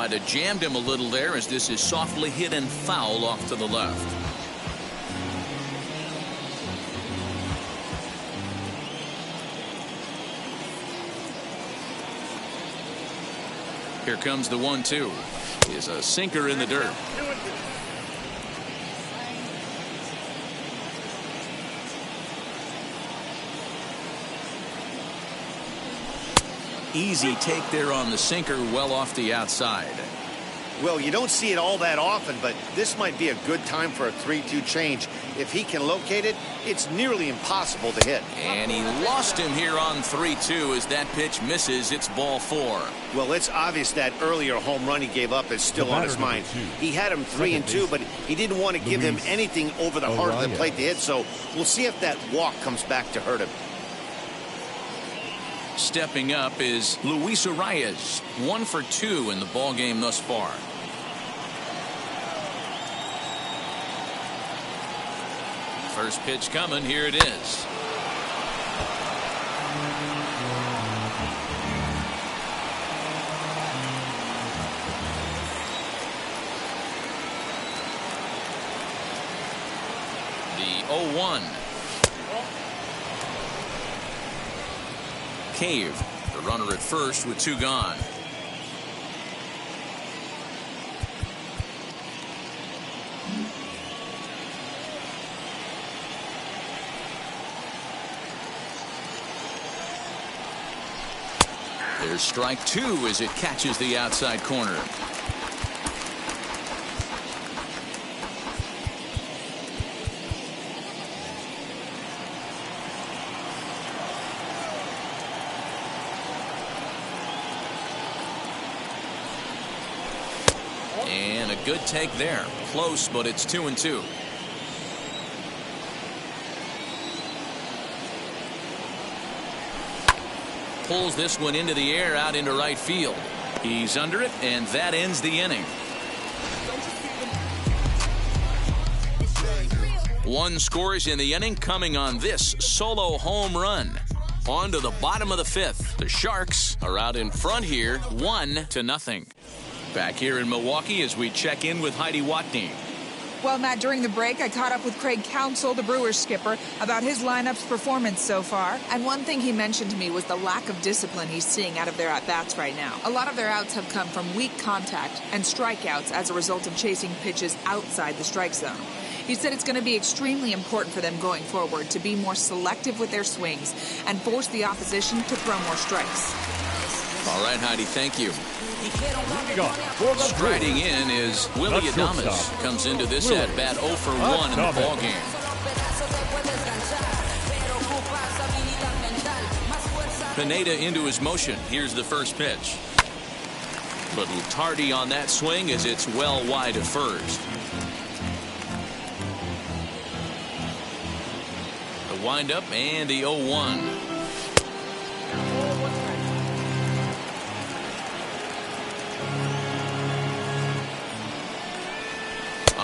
might have jammed him a little there, as this is softly hit and foul off to the left. Here comes the 1-2. Is a sinker in the dirt. Easy take there on the sinker, well off the outside. Well, you don't see it all that often, but this might be a good time for a 3-2 change. If he can locate it, it's nearly impossible to hit. And he lost him here on 3-2 as that pitch misses. It's ball 4. Well, it's obvious that earlier home run he gave up is still on his mind. He had him 3-2, but he didn't want to give him anything over the heart of the plate to hit, so we'll see if that walk comes back to hurt him. Stepping up is Luis Arias, 1 for 2 in the ball game thus far. First pitch coming. Here it is. The 0-1. Cave, the runner at first with 2 gone. There's strike 2 as it catches the outside corner. And a good take there. Close, but it's 2-2. Pulls this one into the air out into right field. He's under it, and that ends the inning. 1 scores in the inning, coming on this solo home run. On to the bottom of the 5th. The Sharks are out in front here, 1-0. Back here in Milwaukee as we check in with Heidi Watney. Well, Matt, during the break, I caught up with Craig Counsell, the Brewers skipper, about his lineup's performance so far. And one thing he mentioned to me was the lack of discipline he's seeing out of their at-bats right now. A lot of their outs have come from weak contact and strikeouts as a result of chasing pitches outside the strike zone. He said it's going to be extremely important for them going forward to be more selective with their swings and force the opposition to throw more strikes. All right, Heidi, thank you. Striding in is Willie Adames. Comes into this at-bat 0 for 1 in the ballgame. Pineda into his motion. Here's the first pitch. Little tardy on that swing as it's well wide of first. The windup and the 0-1.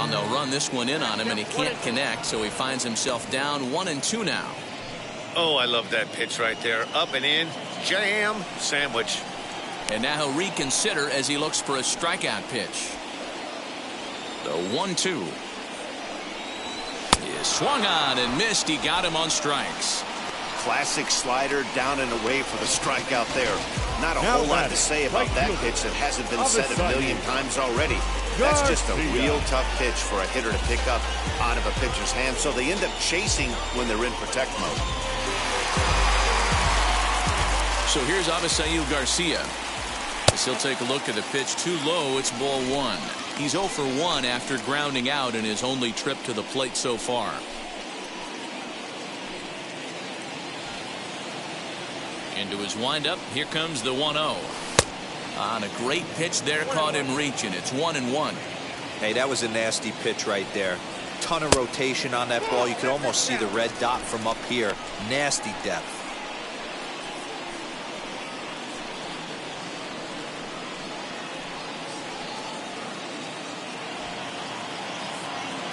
They'll run this one in on him, and he can't connect, so he finds himself down 1-2 now. Oh, I love that pitch right there. Up and in, jam, sandwich. And now he'll reconsider as he looks for a strikeout pitch. The 1-2 is swung on and missed. He got him on strikes. Classic slider down and away for the strikeout there. Not a whole lot to say about that pitch that hasn't been said a million times already. That's just a real tough pitch for a hitter to pick up out of a pitcher's hand, so they end up chasing when they're in protect mode. So here's Avisail Garcia. As he'll take a look at the pitch too low, it's ball 1. He's 0 for 1 after grounding out in his only trip to the plate so far. Into his windup, here comes the 1-0. On a great pitch there, caught him reaching. It's 1-1. Hey, that was a nasty pitch right there. Ton of rotation on that ball. You could almost see the red dot from up here. Nasty depth.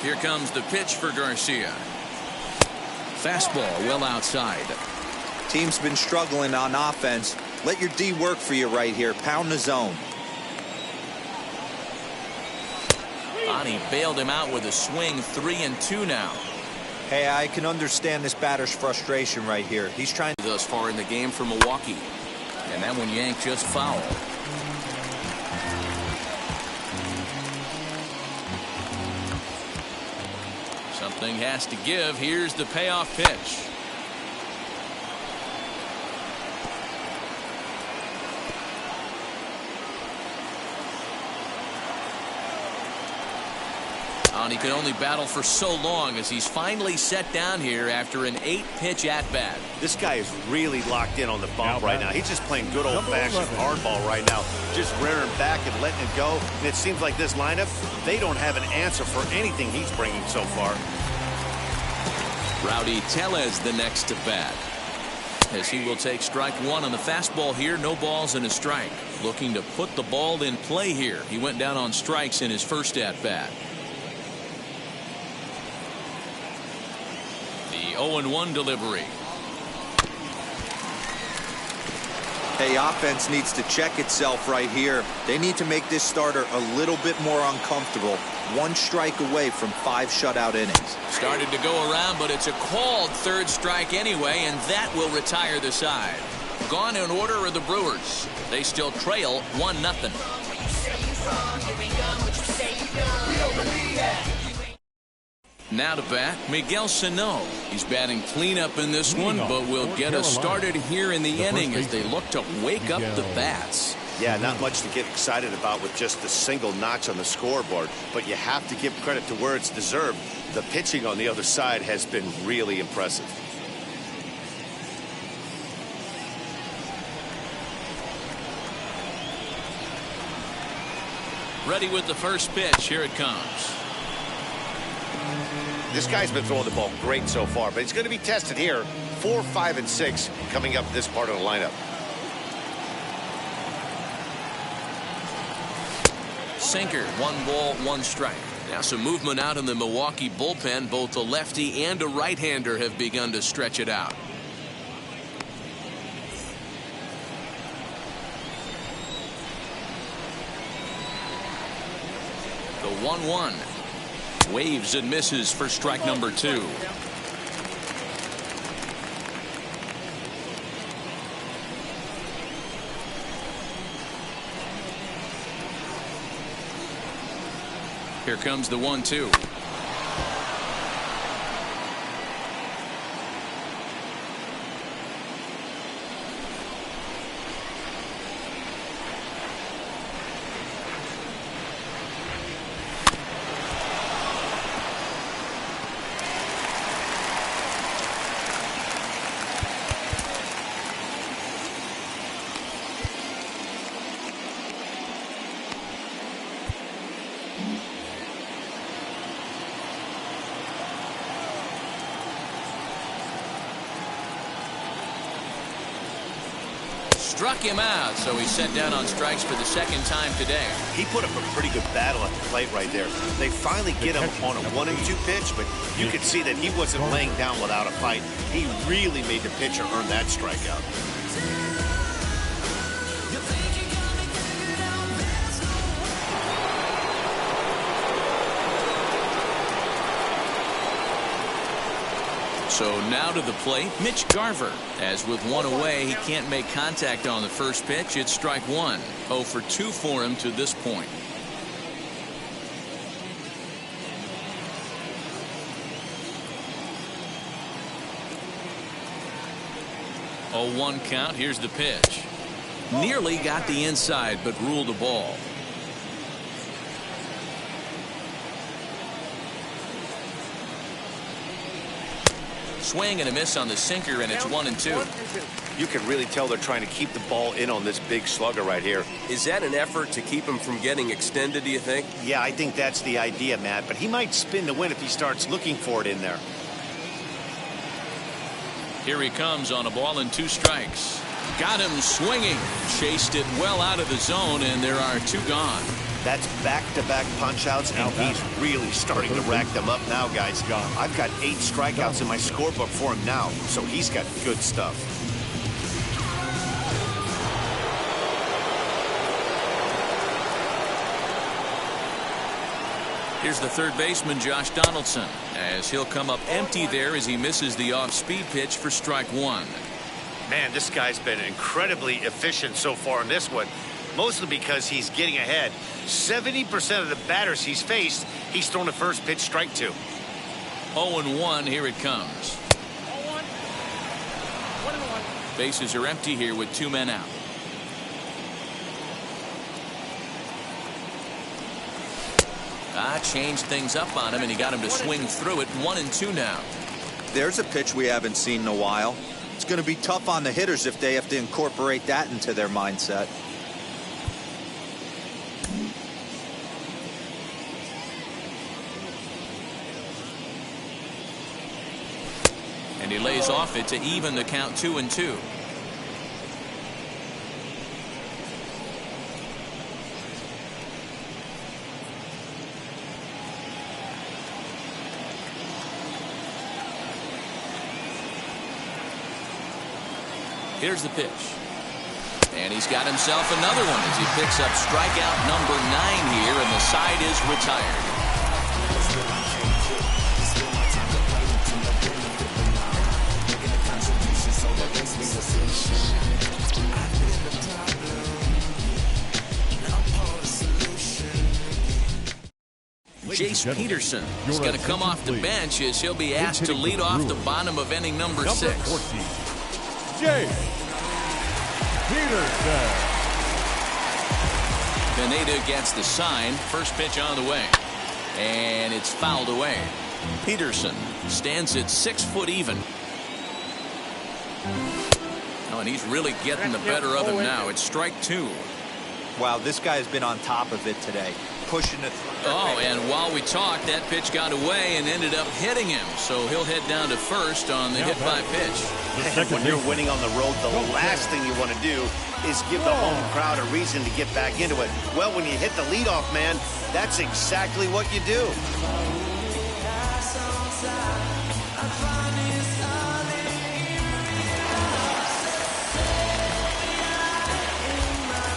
Here comes the pitch for Garcia. Fastball well outside. Team's been struggling on offense. Let your D work for you right here. Pound the zone. He bailed him out with a swing. 3-2 now. Hey, I can understand this batter's frustration right here. He's trying thus far in the game for Milwaukee. And that one yanked just foul. Something has to give. Here's the payoff pitch. And he can only battle for so long as he's finally set down here after an 8-pitch at-bat. This guy is really locked in on the bump right now. He's just playing good old-fashioned hardball right now, just rearing back and letting it go. And it seems like this lineup, they don't have an answer for anything he's bringing so far. Rowdy Tellez the next to bat, as he will take strike one on the fastball here. No balls and a strike. Looking to put the ball in play here. He went down on strikes in his first at-bat. The 0-1 delivery. Hey, offense needs to check itself right here. They need to make this starter a little bit more uncomfortable. 1 strike away from 5 shutout innings. Started to go around, but it's a called third strike anyway, and that will retire the side. Gone in order are the Brewers. They still trail 1-0. Now to bat, Miguel Sano. He's batting cleanup in this one, but will get us started here in the inning as they look to wake up the bats. Yeah, not much to get excited about with just the single notch on the scoreboard, but you have to give credit to where it's deserved. The pitching on the other side has been really impressive. Ready with the first pitch. Here it comes. This guy's been throwing the ball great so far, but he's going to be tested here. 4, 5, and 6 coming up this part of the lineup. Sinker, 1 ball, 1 strike. Now some movement out in the Milwaukee bullpen. Both a lefty and a right-hander have begun to stretch it out. The 1-1. Waves and misses for strike number 2. Here comes the 1-2. Struck him out, so he's set down on strikes for the second time today. He put up a pretty good battle at the plate right there. They finally get him on a 1-2 pitch, but you could see that he wasn't laying down without a fight. He really made the pitcher earn that strikeout. So now to the plate, Mitch Garver. As with 1 away, he can't make contact on the first pitch. It's strike 1. 0 for 2 for him to this point. Oh, 1 count. Here's the pitch. Nearly got the inside, but ruled the ball. Swing and a miss on the sinker, and it's 1-2. You can really tell they're trying to keep the ball in on this big slugger right here. Is that an effort to keep him from getting extended, do you think? Yeah, I think that's the idea, Matt, but he might spin the win if he starts looking for it in there. Here he comes on a ball and 2 strikes. Got him swinging. Chased it well out of the zone, and there are 2 gone. That's back-to-back punch-outs, and he's really starting to rack them up now, guys. I've got 8 strikeouts in my scorebook for him now, so he's got good stuff. Here's the third baseman, Josh Donaldson, as he'll come up empty there as he misses the off-speed pitch for strike one. Man, this guy's been incredibly efficient so far in this one, mostly because he's getting ahead. 70% of the batters he's faced, he's thrown a first pitch strike to. 0-1, here it comes. 1-1. Bases are empty here with 2 men out. Changed things up on him, and he got him to swing through it. 1-2 now. There's a pitch we haven't seen in a while. It's going to be tough on the hitters if they have to incorporate that into their mindset. And he lays off it to even the count 2-2. Here's the pitch. And he's got himself another one as he picks up strikeout number 9 here, and the side is retired. Jace Peterson is going to come off the bench as he'll be asked to lead off the bottom of inning number 6. 14, Jace Peterson. Pineda gets the sign. First pitch on the way. And it's fouled away. Peterson stands at 6 foot even. Oh, and he's really getting the better of him now. It's strike 2. Wow, this guy has been on top of it today. Pushing it. Oh, and while we talked, that pitch got away and ended up hitting him. So he'll head down to first on the hit by pitch. When you're winning on the road, the last thing you want to do is give the home crowd a reason to get back into it. Well, when you hit the leadoff man, that's exactly what you do.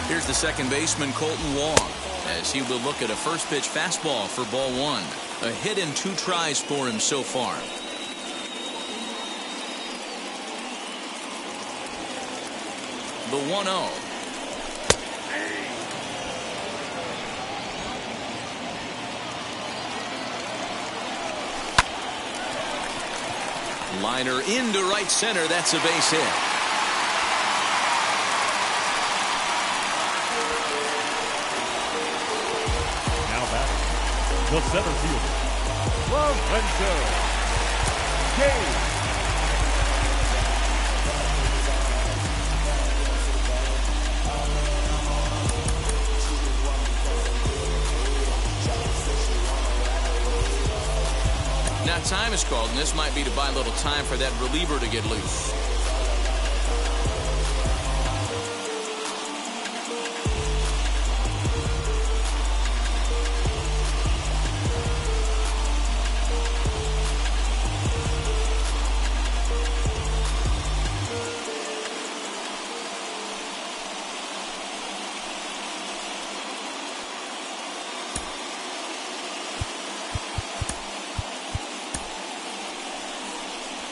Here's the second baseman, Colton Wong, as he will look at a first pitch fastball for ball 1. A hit in 2 tries for him so far. The 1-0. Liner into right center. That's a base hit. The center fielder, Lorenzo Gay. Now time is called, and this might be to buy a little time for that reliever to get loose.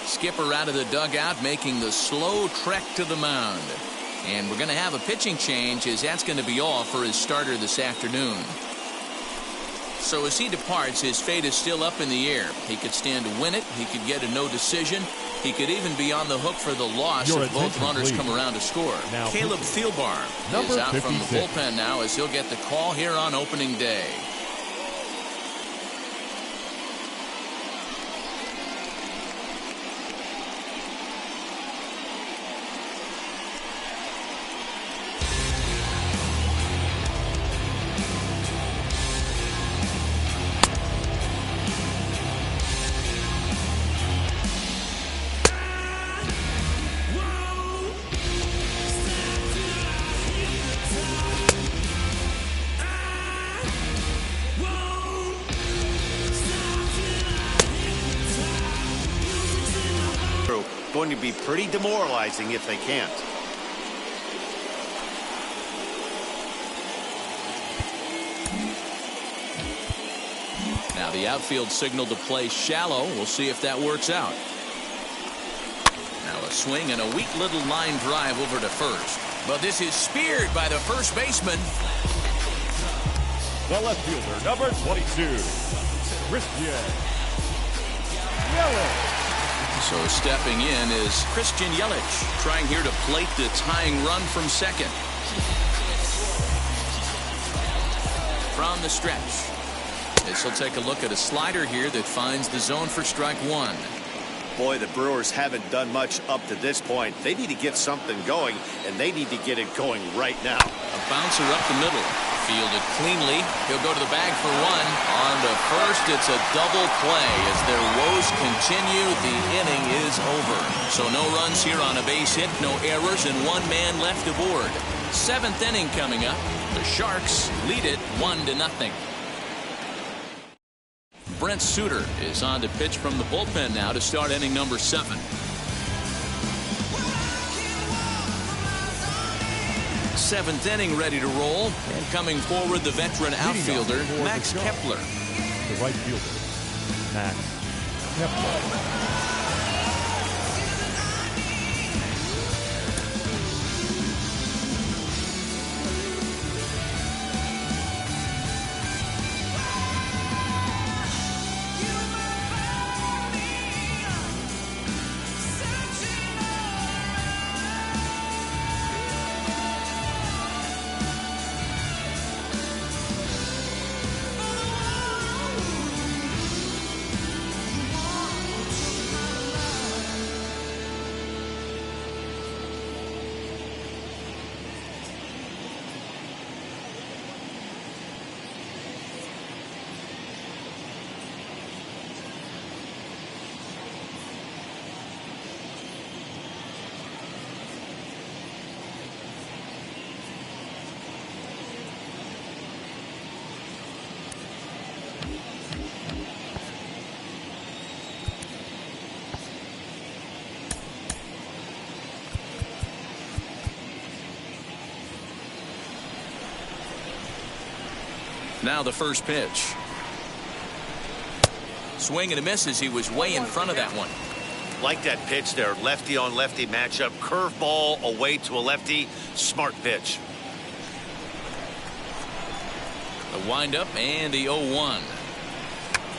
Skipper out of the dugout making the slow trek to the mound. And we're going to have a pitching change, as that's going to be all for his starter this afternoon. So as he departs, his fate is still up in the air. He could stand to win it. He could get a no decision. He could even be on the hook for the loss if both runners come around to score. Now, Caleb Thielbar is out 56. From the bullpen now, as he'll get the call here on opening day. Going to be pretty demoralizing if they can't. The outfield signal to play shallow. We'll see if that works out. Now a swing and a weak little line drive over to first. But this is speared by the first baseman. The left fielder, number 22, Christian Yelich. So stepping in is Christian Yelich, trying here to plate the tying run from second. From the stretch. This will take a look at a slider here that finds the zone for strike one. Boy, the Brewers haven't done much up to this point. They need to get something going, and they need to get it going right now. A bouncer up the middle. Fielded cleanly. He'll go to the bag for one. On to first, it's a double play. As their woes continue, the inning is over. So no runs here on a base hit, no errors, and one man left aboard. Seventh inning coming up. The Sharks lead it 1-0. Brent Suter is on to pitch from the bullpen now to start inning number 7. Seventh inning ready to roll, and coming forward the veteran outfielder Max Kepler. The right fielder, Max Kepler. Now the first pitch. Swing and a miss as he was way in front of that one. Like that pitch there, lefty on lefty matchup, curveball away to a lefty, smart pitch. The windup and the 0-1.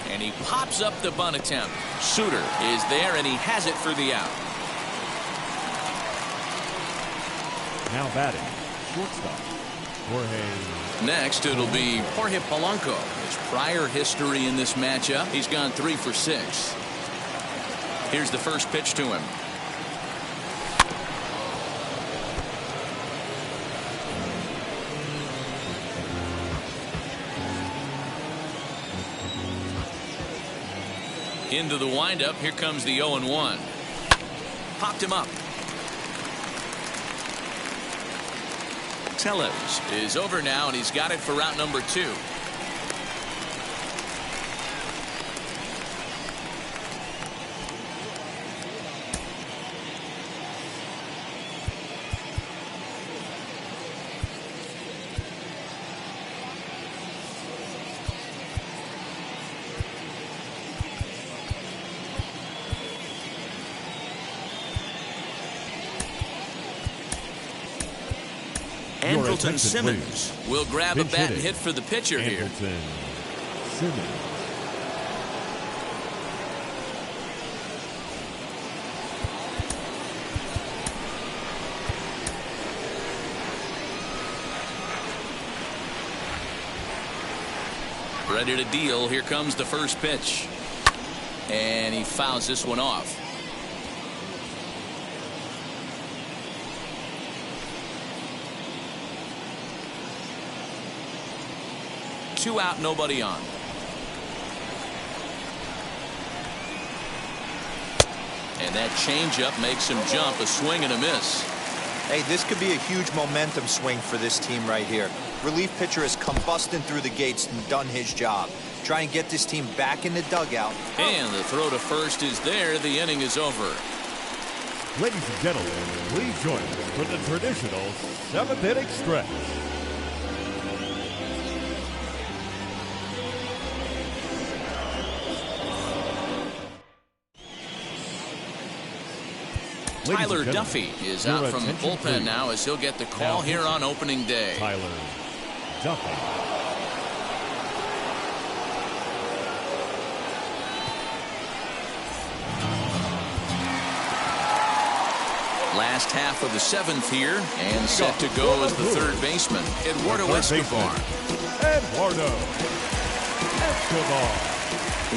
And he pops up the bunt attempt. Suter is there and he has it for the out. Now batting, shortstop, Jorge. Next, it'll be Jorge Polanco. His prior history in this matchup, he's gone 3 for 6. Here's the first pitch to him. Into the windup. Here comes the 0-1. Popped him up. Tellez is over now, and he's got it for route number 2. Andrelton Simmons will grab a bat and hit for the pitcher here. Simmons. Ready to deal. Here comes the first pitch. And he fouls this one off. Two out, nobody on. And that changeup makes him jump. A swing and a miss. Hey, this could be a huge momentum swing for this team right here. Relief pitcher has come busting through the gates and done his job. Try and get this team back in the dugout. And the throw to first is there. The inning is over. Ladies and gentlemen, please join us for the traditional 7th inning stretch. Tyler Duffy is out from the bullpen now as he'll get the call here on opening day. Tyler Duffy. Last half of the seventh here, and set to go as the third baseman, Eduardo Escobar. Eduardo Escobar.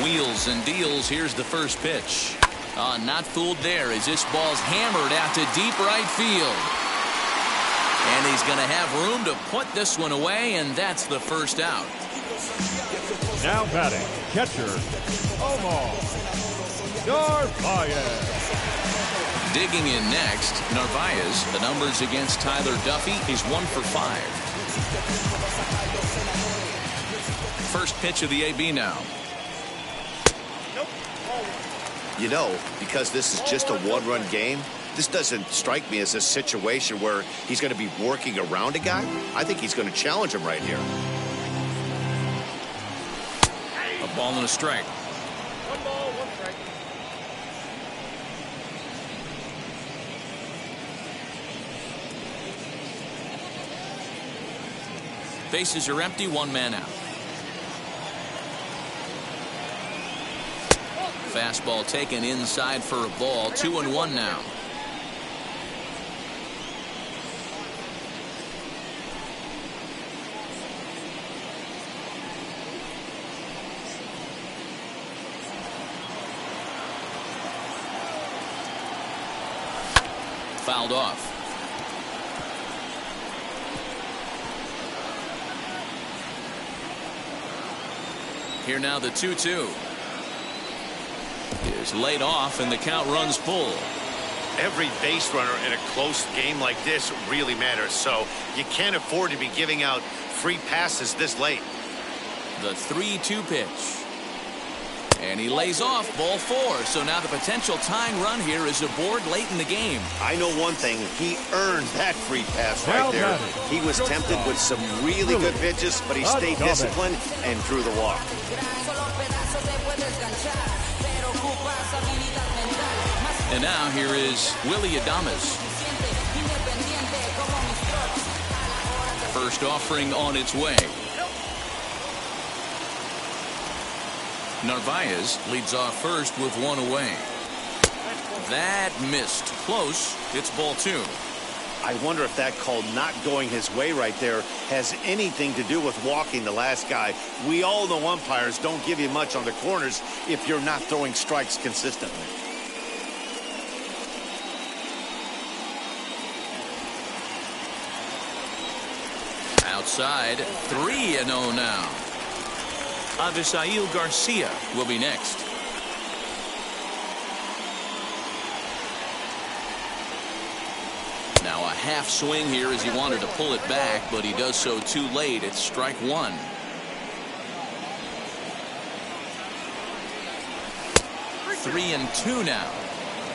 Wheels and deals. Here's the first pitch. Not fooled there as this ball's hammered out to deep right field. And he's going to have room to put this one away, and that's the first out. Now batting, catcher, Omar Narvaez. Digging in next, Narvaez. The numbers against Tyler Duffy, he's 1 for 5. First pitch of the AB now. You know, because this is just a one-run game, this doesn't strike me as a situation where he's going to be working around a guy. I think he's going to challenge him right here. A ball and a strike. 1 ball, 1 strike. Bases are empty, 1 man out. Fastball taken inside for a ball. 2-1 now. Fouled off. Here now the 2-2. Is laid off and the count runs full. Every base runner in a close game like this really matters, so you can't afford to be giving out free passes this late. The 3-2 pitch. And he lays off, ball 4. So now the potential tying run here is aboard late in the game. I know one thing, he earned that free pass right there. He was tempted with some really good pitches, but he stayed disciplined and drew the walk. And now here is Willie Adames. First offering on its way. Narvaez leads off first with 1 away. That missed. Close. It's ball 2. I wonder if that call not going his way right there has anything to do with walking the last guy. We all know umpires don't give you much on the corners if you're not throwing strikes consistently. Outside, 3-0 now. Avisail Garcia will be next. Now a half swing here as he wanted to pull it back, but he does so too late. It's strike 1. Three and 2 now.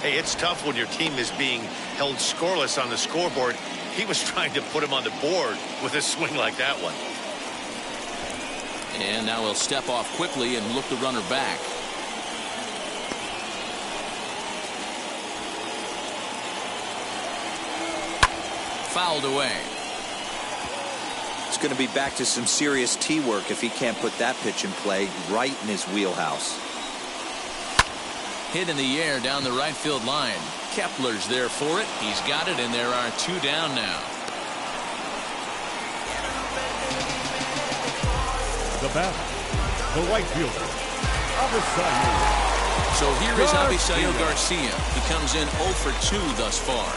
Hey, it's tough when your team is being held scoreless on the scoreboard. He was trying to put him on the board with a swing like that one. And now he'll step off quickly and look the runner back. Fouled away. It's going to be back to some serious tee work if he can't put that pitch in play right in his wheelhouse. Hit in the air down the right field line. Kepler's there for it. He's got it, and there are 2 down now. The batter, the right fielder, Avisail. So here is Avisail Garcia. He comes in 0 for 2 thus far.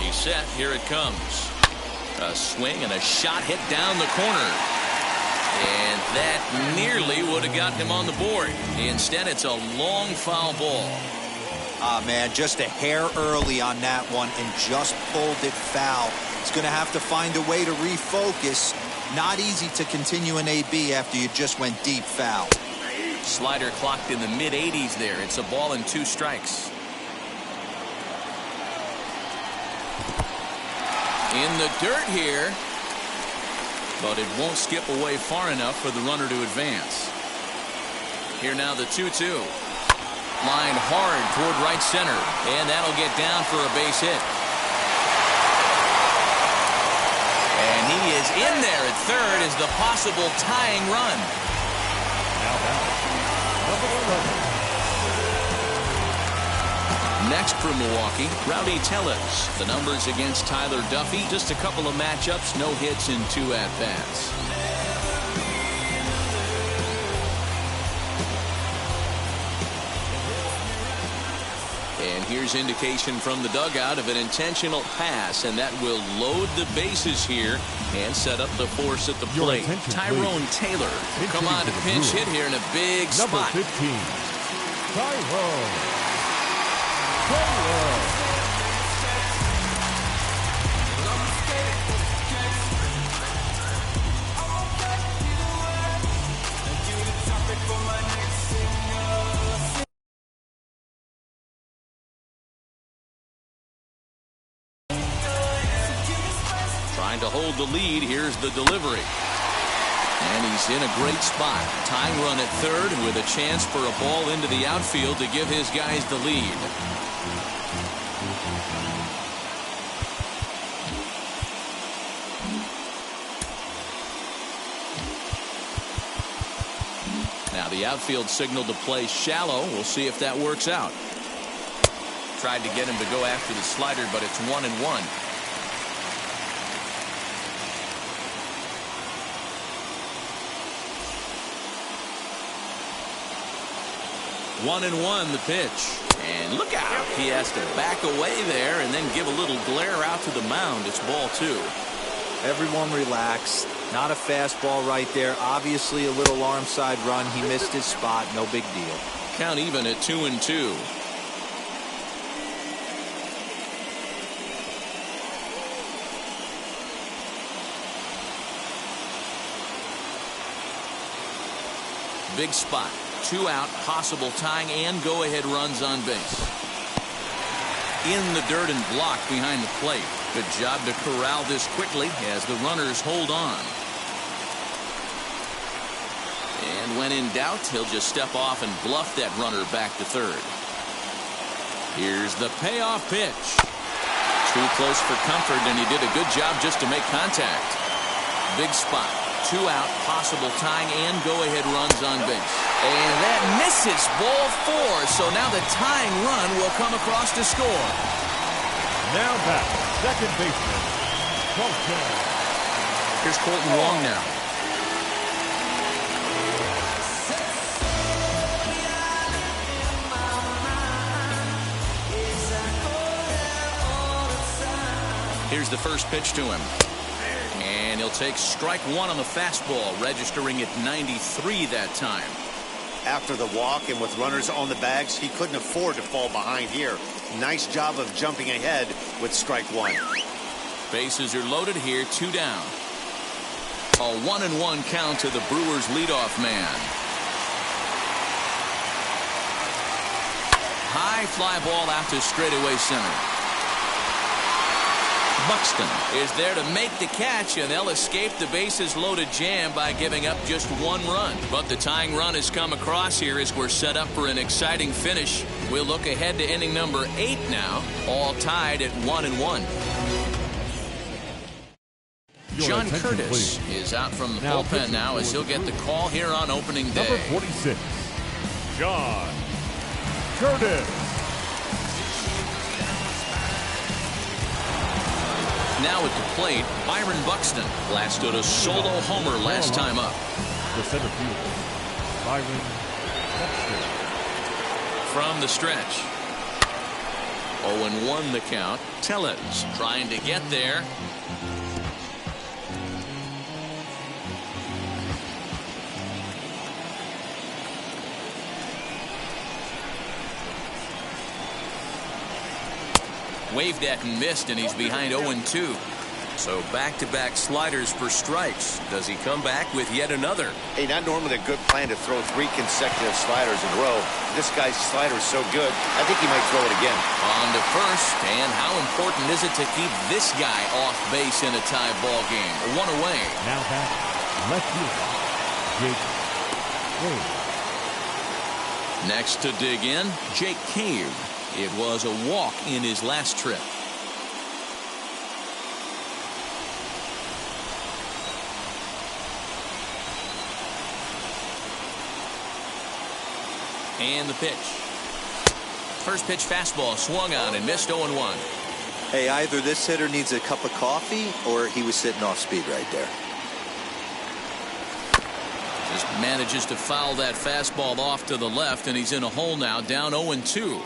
He's set. Here it comes. A swing and a shot hit down the corner. And that nearly would have got him on the board. Instead, it's a long foul ball. Ah, man, just a hair early on that one and just pulled it foul. He's going to have to find a way to refocus. Not easy to continue an AB after you just went deep foul. Slider clocked in the mid-80s there. It's a ball and 2 strikes. In the dirt here. But it won't skip away far enough for the runner to advance. Here now the 2-2. Lined hard toward right center. And that'll get down for a base hit. And he is in there at third as the possible tying run. Now back, number 11. Next for Milwaukee, Rowdy Tellez. The numbers against Tyler Duffy, just a couple of matchups, no hits in 2 at-bats. And here's indication from the dugout of an intentional pass, and that will load the bases here and set up the force at the plate. Tyrone Taylor will come on to pinch hit here in a big spot. Number 15, Tyrone. Trying to hold the lead. Here's the delivery. And he's in a great spot. Tying run at third with a chance for a ball into the outfield to give his guys the lead. Now the outfield signal to play shallow. We'll see if that works out. Tried to get him to go after the slider, but it's 1-1. 1-1 the pitch. And look out. He has to back away there and then give a little glare out to the mound. It's ball 2. Everyone relax. Not a fastball right there. Obviously a little arm side run. He missed his spot. No big deal. Count even at 2-2. Big spot. 2 out, possible tying and go-ahead runs on base. In the dirt and blocked behind the plate. Good job to corral this quickly as the runners hold on. And when in doubt, he'll just step off and bluff that runner back to third. Here's the payoff pitch. Too close for comfort, and he did a good job just to make contact. Big spot. 2 out, possible tying and go-ahead runs on base. And that misses, ball 4. So now the tying run will come across to score. Now back, second baseman, Colton. Here's Colton Wong now. Here's the first pitch to him. And he'll take strike 1 on the fastball, registering at 93 that time. After the walk and with runners on the bags, he couldn't afford to fall behind here. Nice job of jumping ahead with strike 1. Bases are loaded here, 2 down. A 1-1 count to the Brewers leadoff man. High fly ball out to straightaway center. Buxton is there to make the catch, and they'll escape the bases loaded jam by giving up just 1 run. But the tying run has come across here as we're set up for an exciting finish. We'll look ahead to inning number 8 now, all tied at 1-1. John Curtis is out from the bullpen now as he'll get the call here on opening day. Number 46, John Curtis. Now at the plate, Byron Buxton blasted a solo homer last time up. The center fielder, Byron Buxton. From the stretch. 0-1 the count. Tellez trying to get there. Waved at and missed, and he's behind 0-2. So back-to-back sliders for strikes. Does he come back with yet another? Hey, not normally a good plan to throw 3 consecutive sliders in a row. This guy's slider is so good, I think he might throw it again. On to first, and how important is it to keep this guy off base in a tie ball game? 1 away. Now back, left fielder, Jake Wade. Next to dig in, Jake Cave. It was a walk in his last trip. And the pitch. First pitch fastball swung on and missed 0-1. Hey, either this hitter needs a cup of coffee or he was sitting off speed right there. Just manages to foul that fastball off to the left, and he's in a hole now, down 0-2.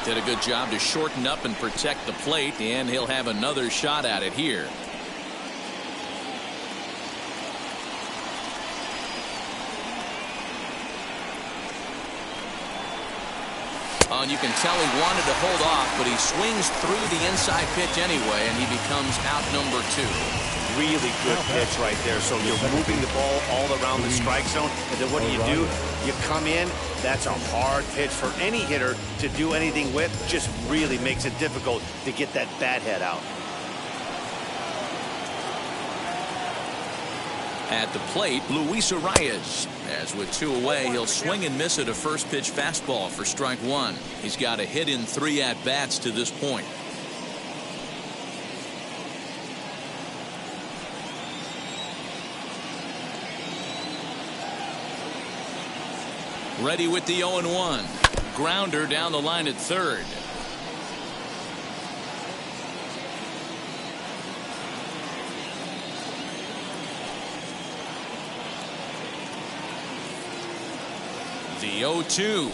Did a good job to shorten up and protect the plate, and he'll have another shot at it here. And you can tell he wanted to hold off, but he swings through the inside pitch anyway, and he becomes out number 2. Really good pitch right there. So you're moving the ball all around the strike zone, and then what do? You come in. That's a hard pitch for any hitter to do anything with. Just really makes it difficult to get that bat head out. At the plate, Luis Arias. As with 2 away, he'll swing and miss at a first pitch fastball for strike 1. He's got a hit in 3 at-bats to this point. Ready with the 0-1. Grounder down the line at third. The 0-2.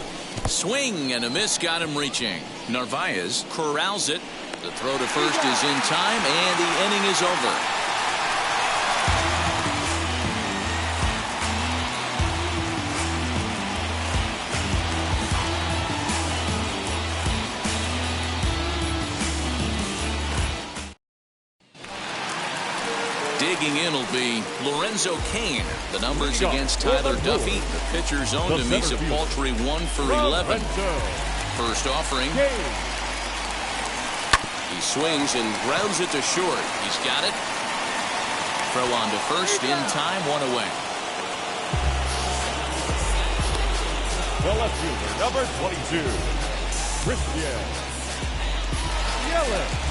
Swing and a miss got him reaching. Narvaez corrals it. The throw to first is in time, and the inning is over. Digging in will be Lorenzo Cain. The numbers against Tyler Duffy. The pitcher's own to meet a paltry 1 for 11. First offering. He swings and grounds it to short. He's got it. Throw on to first in time, 1 away. The left fielder, number 22, Christian Yelich.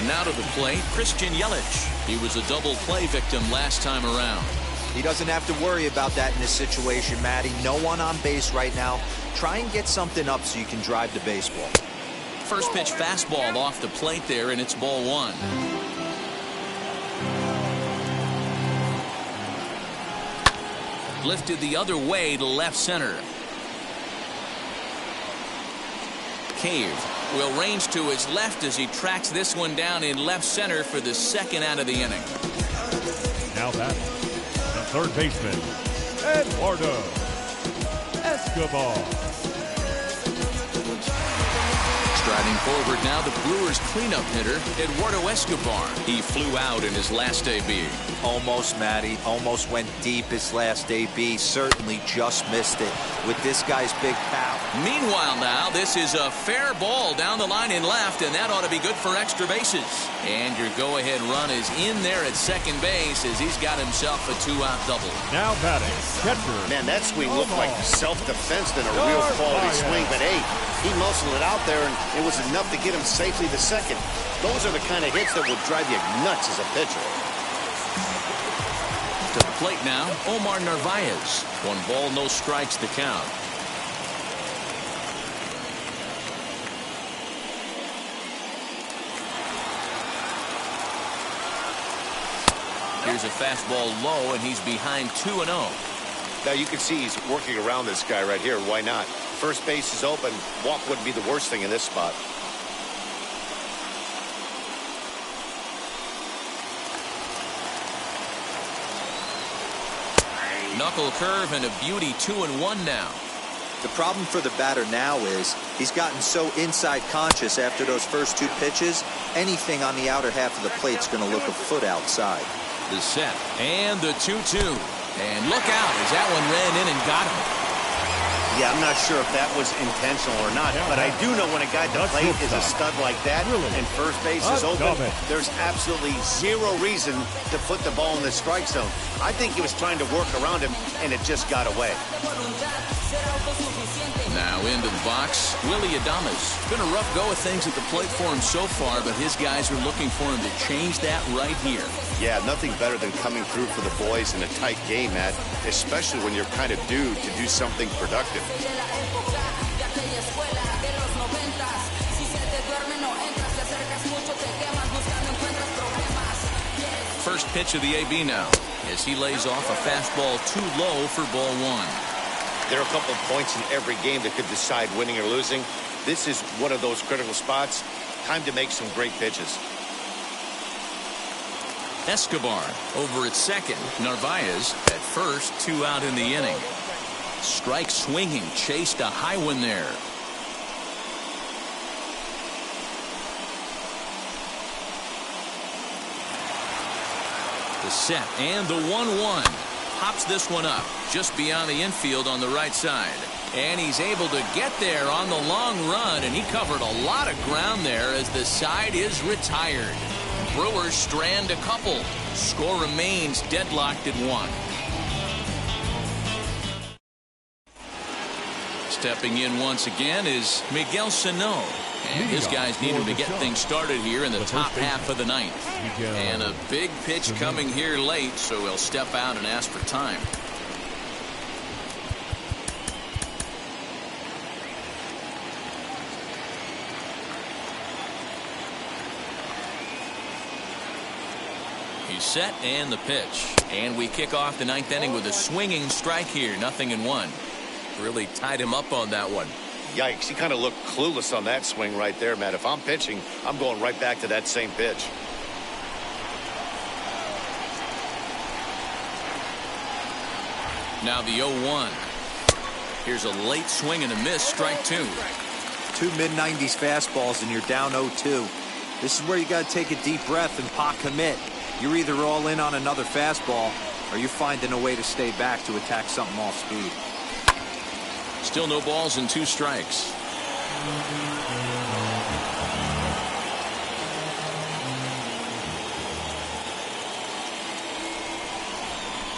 Now to the plate, Christian Yelich. He was a double play victim last time around. He doesn't have to worry about that in this situation, Matty. No one on base right now. Try and get something up so you can drive the baseball. First pitch fastball off the plate there, and it's ball 1. Lifted the other way to left center. Cave will range to his left as he tracks this one down in left center for the second out of the inning. Now batting, the third baseman, Eduardo Escobar. Striding forward now, the Brewers cleanup hitter, Eduardo Escobar. He flew out in his last AB. Almost, Matty. Almost went deep his last AB. Certainly just missed it with this guy's big power. Meanwhile now, this is a fair ball down the line in left, and that ought to be good for extra bases. And your go-ahead run is in there at second base as he's got himself a 2-out double. Now batting, catcher. Man, that swing looked like self-defense than a real quality swing, but hey, he muscled it out there, and it was enough to get him safely to second. Those are the kind of hits that will drive you nuts as a pitcher. To the plate now, Omar Narvaez. 1 ball, no strikes to count. Here's a fastball low, and he's behind 2-0. Now you can see he's working around this guy right here. Why not? First base is open. Walk wouldn't be the worst thing in this spot. Knuckle curve and a beauty, 2-1 now. The problem for the batter now is he's gotten so inside conscious after those first 2 pitches. Anything on the outer half of the plate's going to look a foot outside. The set and the 2-2. And look out as that one ran in and got him. Yeah, I'm not sure if that was intentional or not, but I do know when a guy at the plate is a stud like that and first base is open, there's absolutely zero reason to put the ball in the strike zone. I think he was trying to work around him, and it just got away. Now into the box, Willie Adames. It's been a rough go of things at the plate for him so far, but his guys are looking for him to change that right here. Yeah, nothing better than coming through for the boys in a tight game, Matt, especially when you're kind of due to do something productive. First pitch of the AB now, as he lays off a fastball too low for ball one. There are a couple of points in every game that could decide winning or losing. This is one of those critical spots. Time to make some great pitches. Escobar over at second. Narvaez at first, 2 out in the inning. Strike swinging, chased a high one there. The set and the 1-1. Pops this one up just beyond the infield on the right side. And he's able to get there on the long run, and he covered a lot of ground there as the side is retired. Brewers strand a couple. Score remains deadlocked at 1. Stepping in once again is Miguel Sano. And his guys need him to get things started here in the top half of the ninth. And a big pitch coming here late, so he'll step out and ask for time. He's set and the pitch. And we kick off the ninth inning with a swinging strike here. 0-1. Really tied him up on that one. Yikes, he kind of looked clueless on that swing right there, Matt. If I'm pitching, I'm going right back to that same pitch. Now the 0-1. Here's a late swing and a miss, strike 2. 2 mid-90s fastballs and you're down 0-2. This is where you got to take a deep breath and pot commit. You're either all in on another fastball or you're finding a way to stay back to attack something off speed. Still no balls and 2 strikes.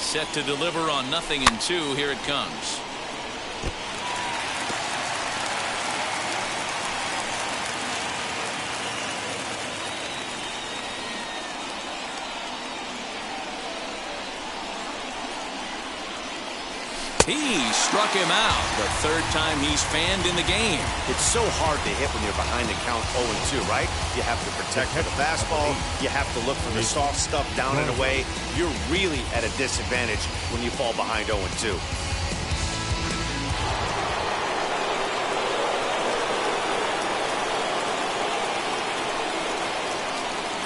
Set to deliver on 0-2. Here it comes. He struck him out. The third time he's fanned in the game. It's so hard to hit when you're behind the count 0-2, right? You have to protect the fastball. You have to look for the soft stuff down and away. You're really at a disadvantage when you fall behind 0-2.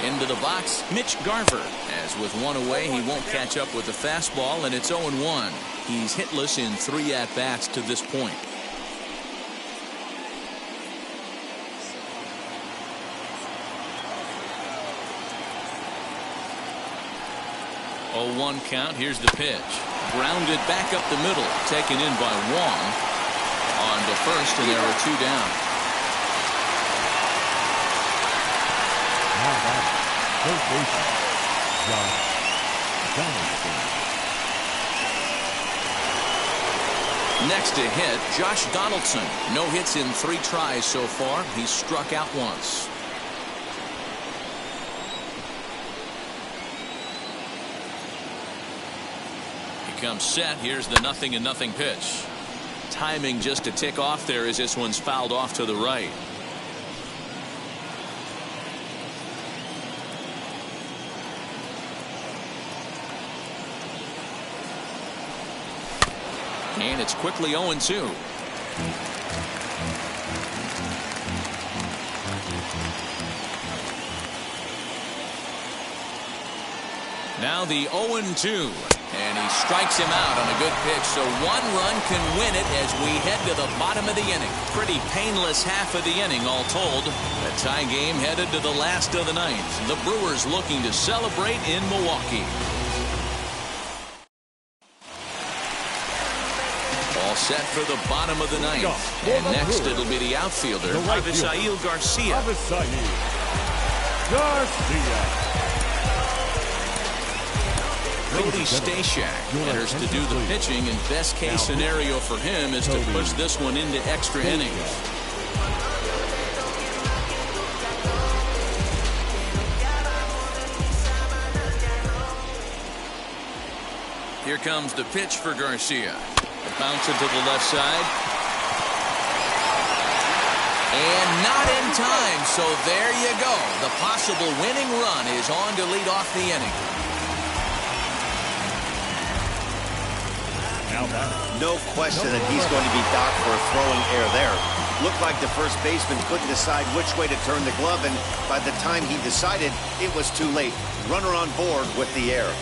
Into the box, Mitch Garver. As with 1 away, he won't catch up with the fastball, and it's 0-1. He's hitless in 3 at-bats to this point. Oh, 1 count. Here's the pitch. Grounded back up the middle. Taken in by Wong. On to first, and there are 2 down. Next to hit, Josh Donaldson. No hits in 3 tries so far. He's struck out once. He comes set. Here's the 0-0 pitch. Timing just a tick off there as this one's fouled off to the right. And it's quickly 0-2. Now the 0-2. And he strikes him out on a good pitch. So 1 run can win it as we head to the bottom of the inning. Pretty painless half of the inning all told. A tie game headed to the last of the ninth. The Brewers looking to celebrate in Milwaukee. Set for the bottom of the ninth. And next it'll be the outfielder, Avisail Garcia. Cody Stashak enters to do the pitching, and best case scenario for him is to push this one into extra innings. Here comes the pitch for Garcia. A bounce into the left side. And not in time, so there you go. The possible winning run is on to lead off the inning. No question that he's going to be docked for throwing error there. Looked like the first baseman couldn't decide which way to turn the glove, and by the time he decided, it was too late. Runner on board with the error.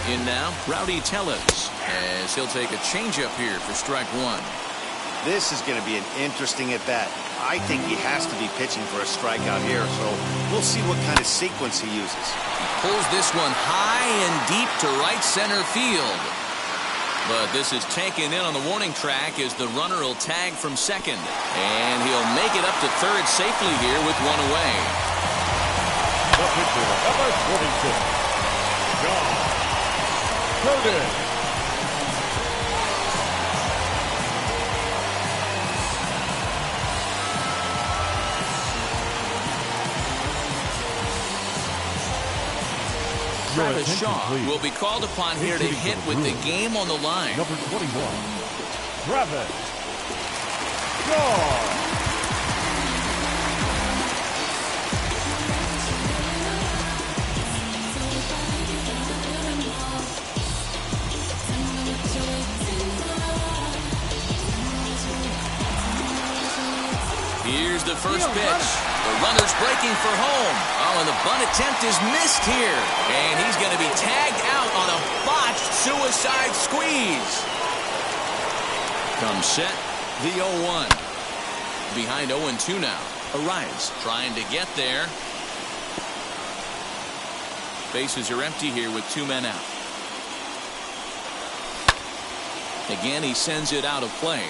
In now, Rowdy Tellez, as he'll take a changeup here for strike one. This is going to be an interesting at-bat. I think he has to be pitching for a strikeout here, so we'll see what kind of sequence he uses. He pulls this one high and deep to right center field. But this is taken in on the warning track as the runner will tag from second. And he'll make it up to third safely here with one away. The pitcher, number 46, John Curtis. Travis Shaw will be called upon here to hit with the game on the line. Number 21, Travis Shaw. Here's the first pitch. The runner's breaking for home. Oh, and the bunt attempt is missed here. And he's going to be tagged out on a botched suicide squeeze. Comes set, the 0-1. Behind 0-2 now. Arrives, trying to get there. Bases are empty here with 2 men out. Again, he sends it out of play.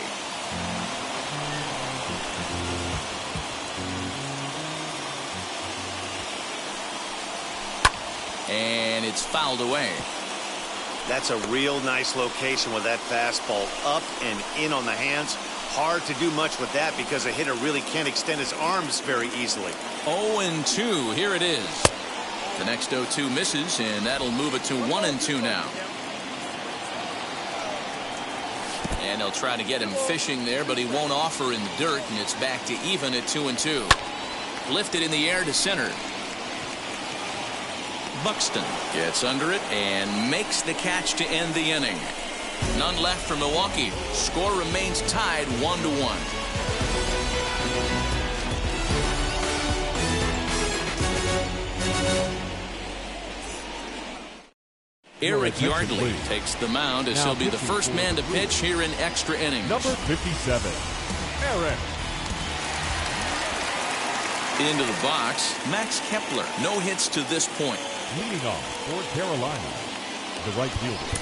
And it's fouled away. That's a real nice location with that fastball up and in on the hands. Hard to do much with that because a hitter really can't extend his arms very easily. 0-2. Here it is. The next 0-2 misses, and that'll move it to 1-2 now. And they'll try to get him fishing there, but he won't offer in the dirt, and it's back to even at 2-2. Lifted in the air to center. Buxton gets under it and makes the catch to end the inning. None left for Milwaukee. Score remains tied 1-1. Eric Yardley takes the mound as he'll be the first man to pitch here in extra innings. Number 57, Eric. Into the box, Max Kepler. No hits to this point. Leading off for Carolina, the right fielder,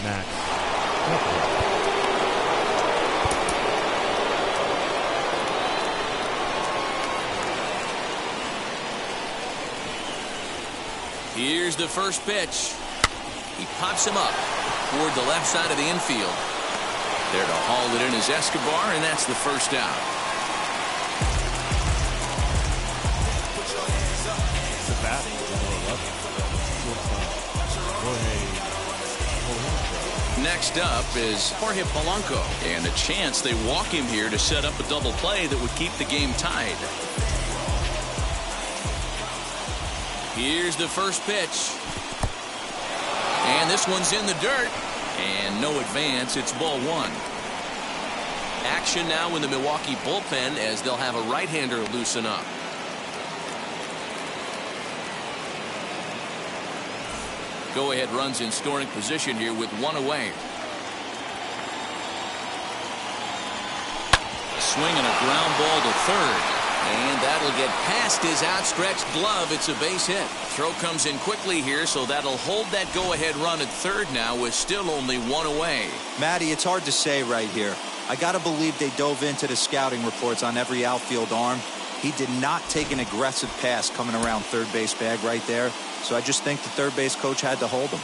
Max Kepler. Here's the first pitch. He pops him up toward the left side of the infield. There to haul it in is Escobar, and that's the first out. Next up is Jorge Polanco, and a chance they walk him here to set up a double play that would keep the game tied. Here's the first pitch. And this one's in the dirt. And no advance. It's ball one. Action now in the Milwaukee bullpen as they'll have a right-hander loosen up. Go-ahead runs in scoring position here with one away. A swing and a ground ball to third. And that'll get past his outstretched glove. It's a base hit. Throw comes in quickly here, so that'll hold that go-ahead run at third now with still only one away. Matty, it's hard to say right here. I got to believe they dove into the scouting reports on every outfield arm. He did not take an aggressive pass coming around third base bag right there, so I just think the third base coach had to hold him.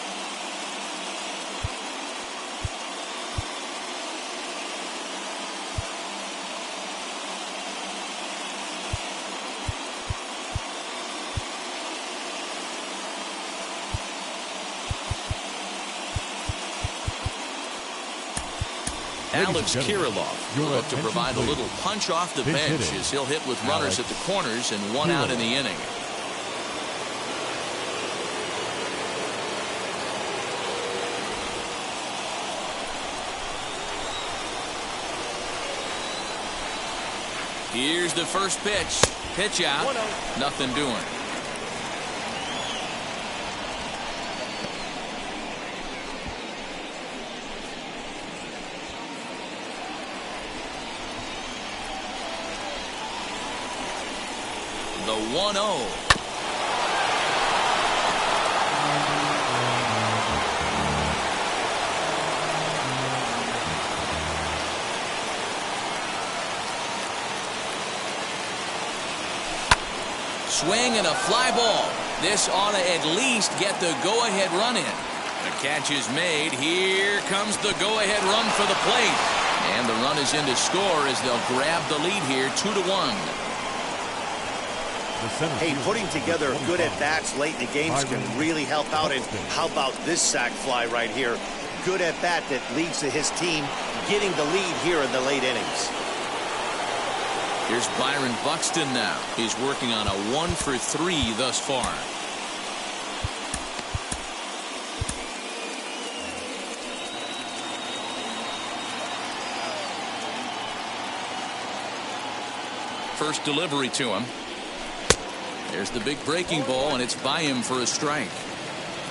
Alex Kirilloff will look to provide a little punch off the bench as he'll hit with runners at the corners and one out in the inning. Here's the first pitch. Pitch out. Nothing doing. The 1-0. Swing and a fly ball. This ought to at least get the go-ahead run in. The catch is made. Here comes the go-ahead run for the plate. And the run is in to score as they'll grab the lead here 2-1. Hey, putting together good at-bats late in the games can really help out. And how about this sac fly right here? Good at-bat that leads to his team getting the lead here in the late innings. Here's Byron Buxton now. He's working on a 1-for-3 thus far. First delivery to him. There's the big breaking ball, and it's by him for a strike.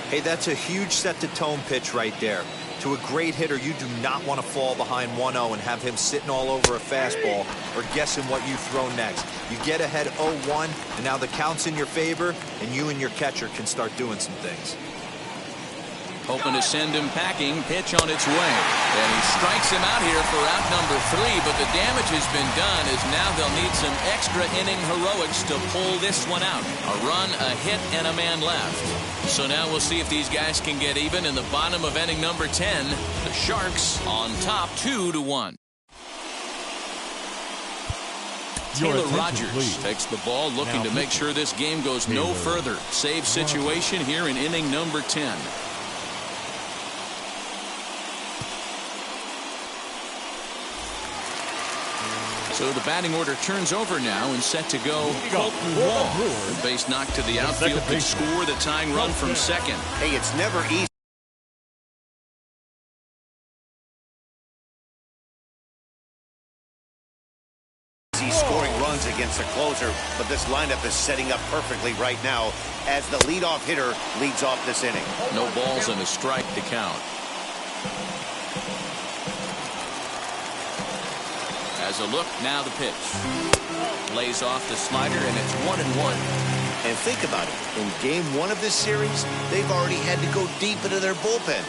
Hey, that's a huge set-the-tone pitch right there. To a great hitter, you do not want to fall behind 1-0 and have him sitting all over a fastball or guessing what you throw next. You get ahead 0-1, and now the count's in your favor, and you and your catcher can start doing some things. Hoping to send him packing. Pitch on its way. And he strikes him out here for out number 3, but the damage has been done as now they'll need some extra inning heroics to pull this one out. A run, a hit, and a man left. So now we'll see if these guys can get even in the bottom of inning number 10. The Sharks on top 2-1. Taylor Rogers takes the ball, looking to make sure this game goes no further. Save situation here in inning number 10. So the batting order turns over now and set to go Colton Wall. The base knocked to the outfield could score the tying run from second. Hey, it's never easy scoring runs against a closer, but this lineup is setting up perfectly right now as the leadoff hitter leads off this inning. No balls and a strike to count. As a look, now the pitch. Lays off the slider, and it's 1-1. And think about it. In game 1 of this series, they've already had to go deep into their bullpen.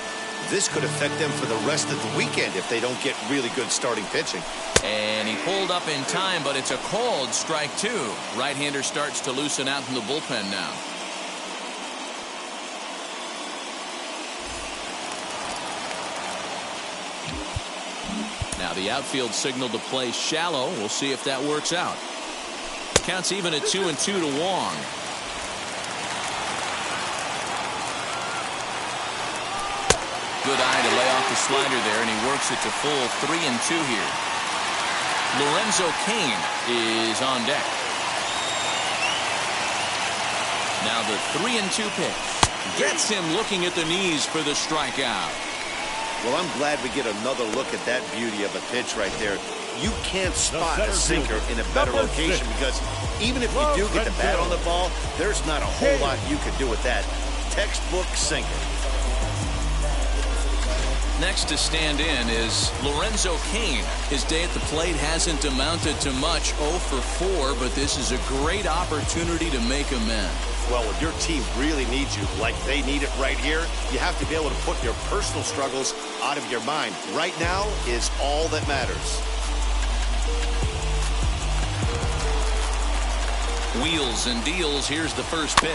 This could affect them for the rest of the weekend if they don't get really good starting pitching. And he pulled up in time, but it's a called strike 2. Right-hander starts to loosen out in the bullpen now. Now the outfield signal to play shallow. We'll see if that works out. Counts even at 2-2 to Wong. Good eye to lay off the slider there, and he works it to full 3-2 here. Lorenzo Cain is on deck. Now the 3-2 pitch. Gets him looking at the knees for the strikeout. Well, I'm glad we get another look at that beauty of a pitch right there. You can't spot a sinker in a better location because even if you do get the bat on the ball, there's not a whole lot you can do with that. Textbook sinker. Next to stand in is Lorenzo Cain. His day at the plate hasn't amounted to much, 0 for 4, but this is a great opportunity to make amends. Well, when your team really needs you, like they need it right here, you have to be able to put your personal struggles out of your mind. Right now is all that matters. Wheels and deals. Here's the first pitch.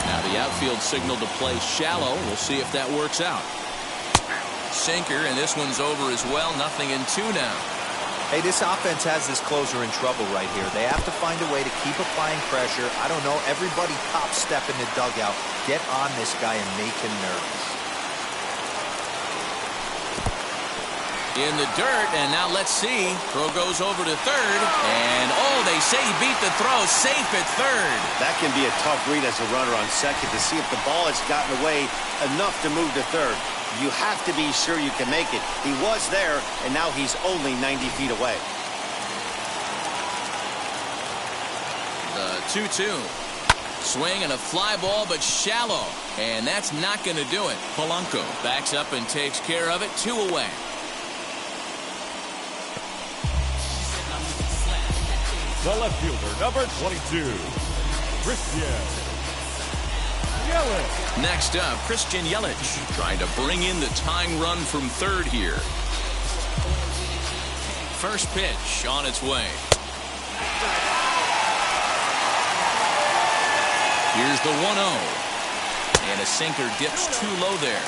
Now the outfield signal to play shallow. We'll see if that works out. Sinker, and this one's over as well. 0-2 now. Hey, this offense has this closer in trouble right here. They have to find a way to keep applying pressure. I don't know, everybody top step in the dugout. Get on this guy and make him nervous. In the dirt, and now let's see. Throw goes over to third, and oh, they say he beat the throw. Safe at third. That can be a tough read as a runner on second to see if the ball has gotten away enough to move to third. You have to be sure you can make it. He was there, and now he's only 90 feet away. The 2-2. Swing and a fly ball, but shallow. And that's not going to do it. Polanco backs up and takes care of it. 2 away. The left fielder, number 22, Christian Yelich. Next up, Christian Yelich trying to bring in the tying run from third here. First pitch on its way. Here's the 1-0. And a sinker dips too low there.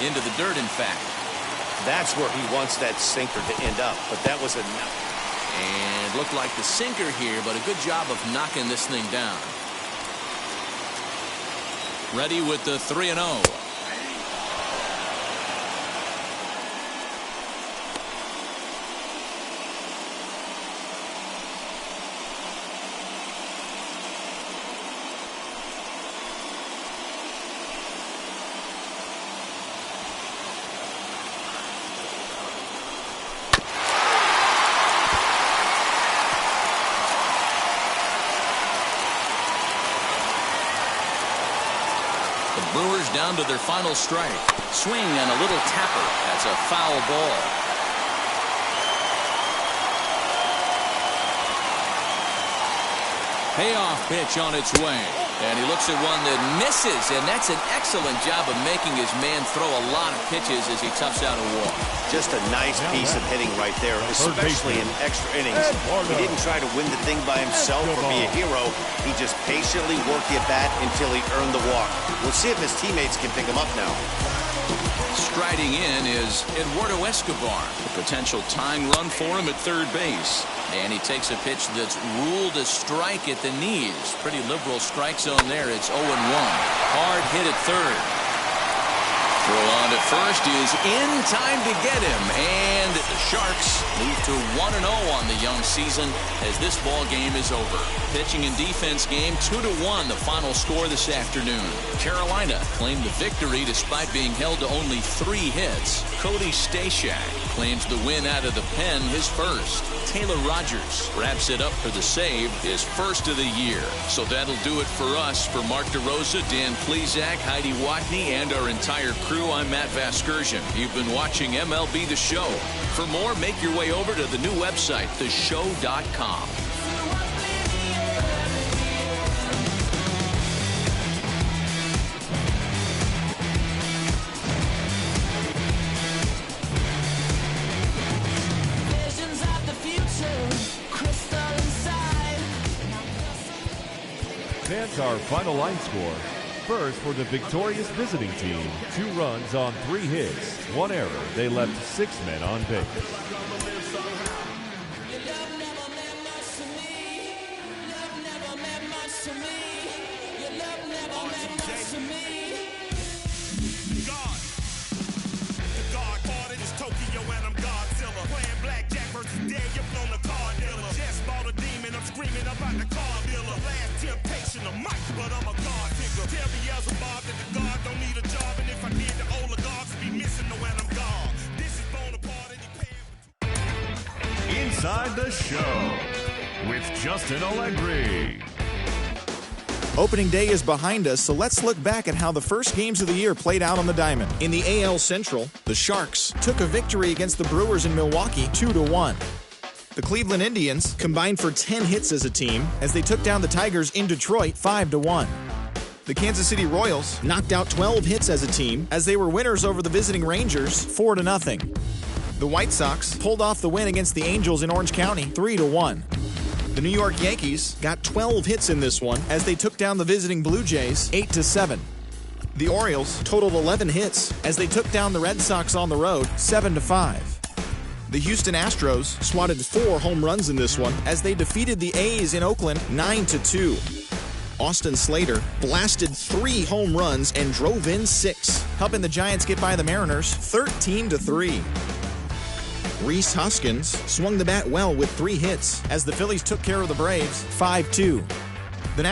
Into the dirt, in fact. That's where he wants that sinker to end up, but that was enough. And looked like the sinker here, but a good job of knocking this thing down. Ready with the 3-0. Brewers down to their final strike. Swing and a little tapper. That's a foul ball. Payoff pitch on its way. And he looks at one that misses, and that's an excellent job of making his man throw a lot of pitches as he toughs out a walk. Just a nice piece of hitting right there, especially in extra innings. He didn't try to win the thing by himself or be a hero. He just patiently worked the at-bat until he earned the walk. We'll see if his teammates can pick him up now. Striding in is Eduardo Escobar. A potential tying run for him at third base. And he takes a pitch that's ruled a strike at the knees. Pretty liberal strike zone there. It's 0-1. Hard hit at third. Throw on to first is in time to get him. And the Sharks move to 1-0 on the young season as this ball game is over. Pitching and defense game 2-1, the final score this afternoon. Carolina claimed the victory despite being held to only 3 hits. Cody Stashak claims the win out of the pen, his first. Taylor Rogers wraps it up for the save, his first of the year. So that'll do it for us. For Mark DeRosa, Dan Plesac, Heidi Watney, and our entire crew, I'm Matt Vasgersian. You've been watching MLB The Show. For more, make your way over to the new website, theshow.com. Fans, our final line score. First, for the victorious visiting team, 2 runs on 3 hits, 1 error. They left 6 men on base. Inside the Show with it's Justin Allegri. Opening day is behind us, so let's look back at how the first games of the year played out on the diamond. In the AL Central, the Sharks took a victory against the Brewers in Milwaukee 2-1. The Cleveland Indians combined for 10 hits as a team as they took down the Tigers in Detroit 5-1. The Kansas City Royals knocked out 12 hits as a team as they were winners over the visiting Rangers 4-0. The White Sox pulled off the win against the Angels in Orange County 3-1. The New York Yankees got 12 hits in this one as they took down the visiting Blue Jays 8-7. The Orioles totaled 11 hits as they took down the Red Sox on the road 7-5. The Houston Astros swatted 4 home runs in this one as they defeated the A's in Oakland 9-2. Austin Slater blasted 3 home runs and drove in 6, helping the Giants get by the Mariners 13-3. Rhys Hoskins swung the bat well with 3 hits as the Phillies took care of the Braves 5-2.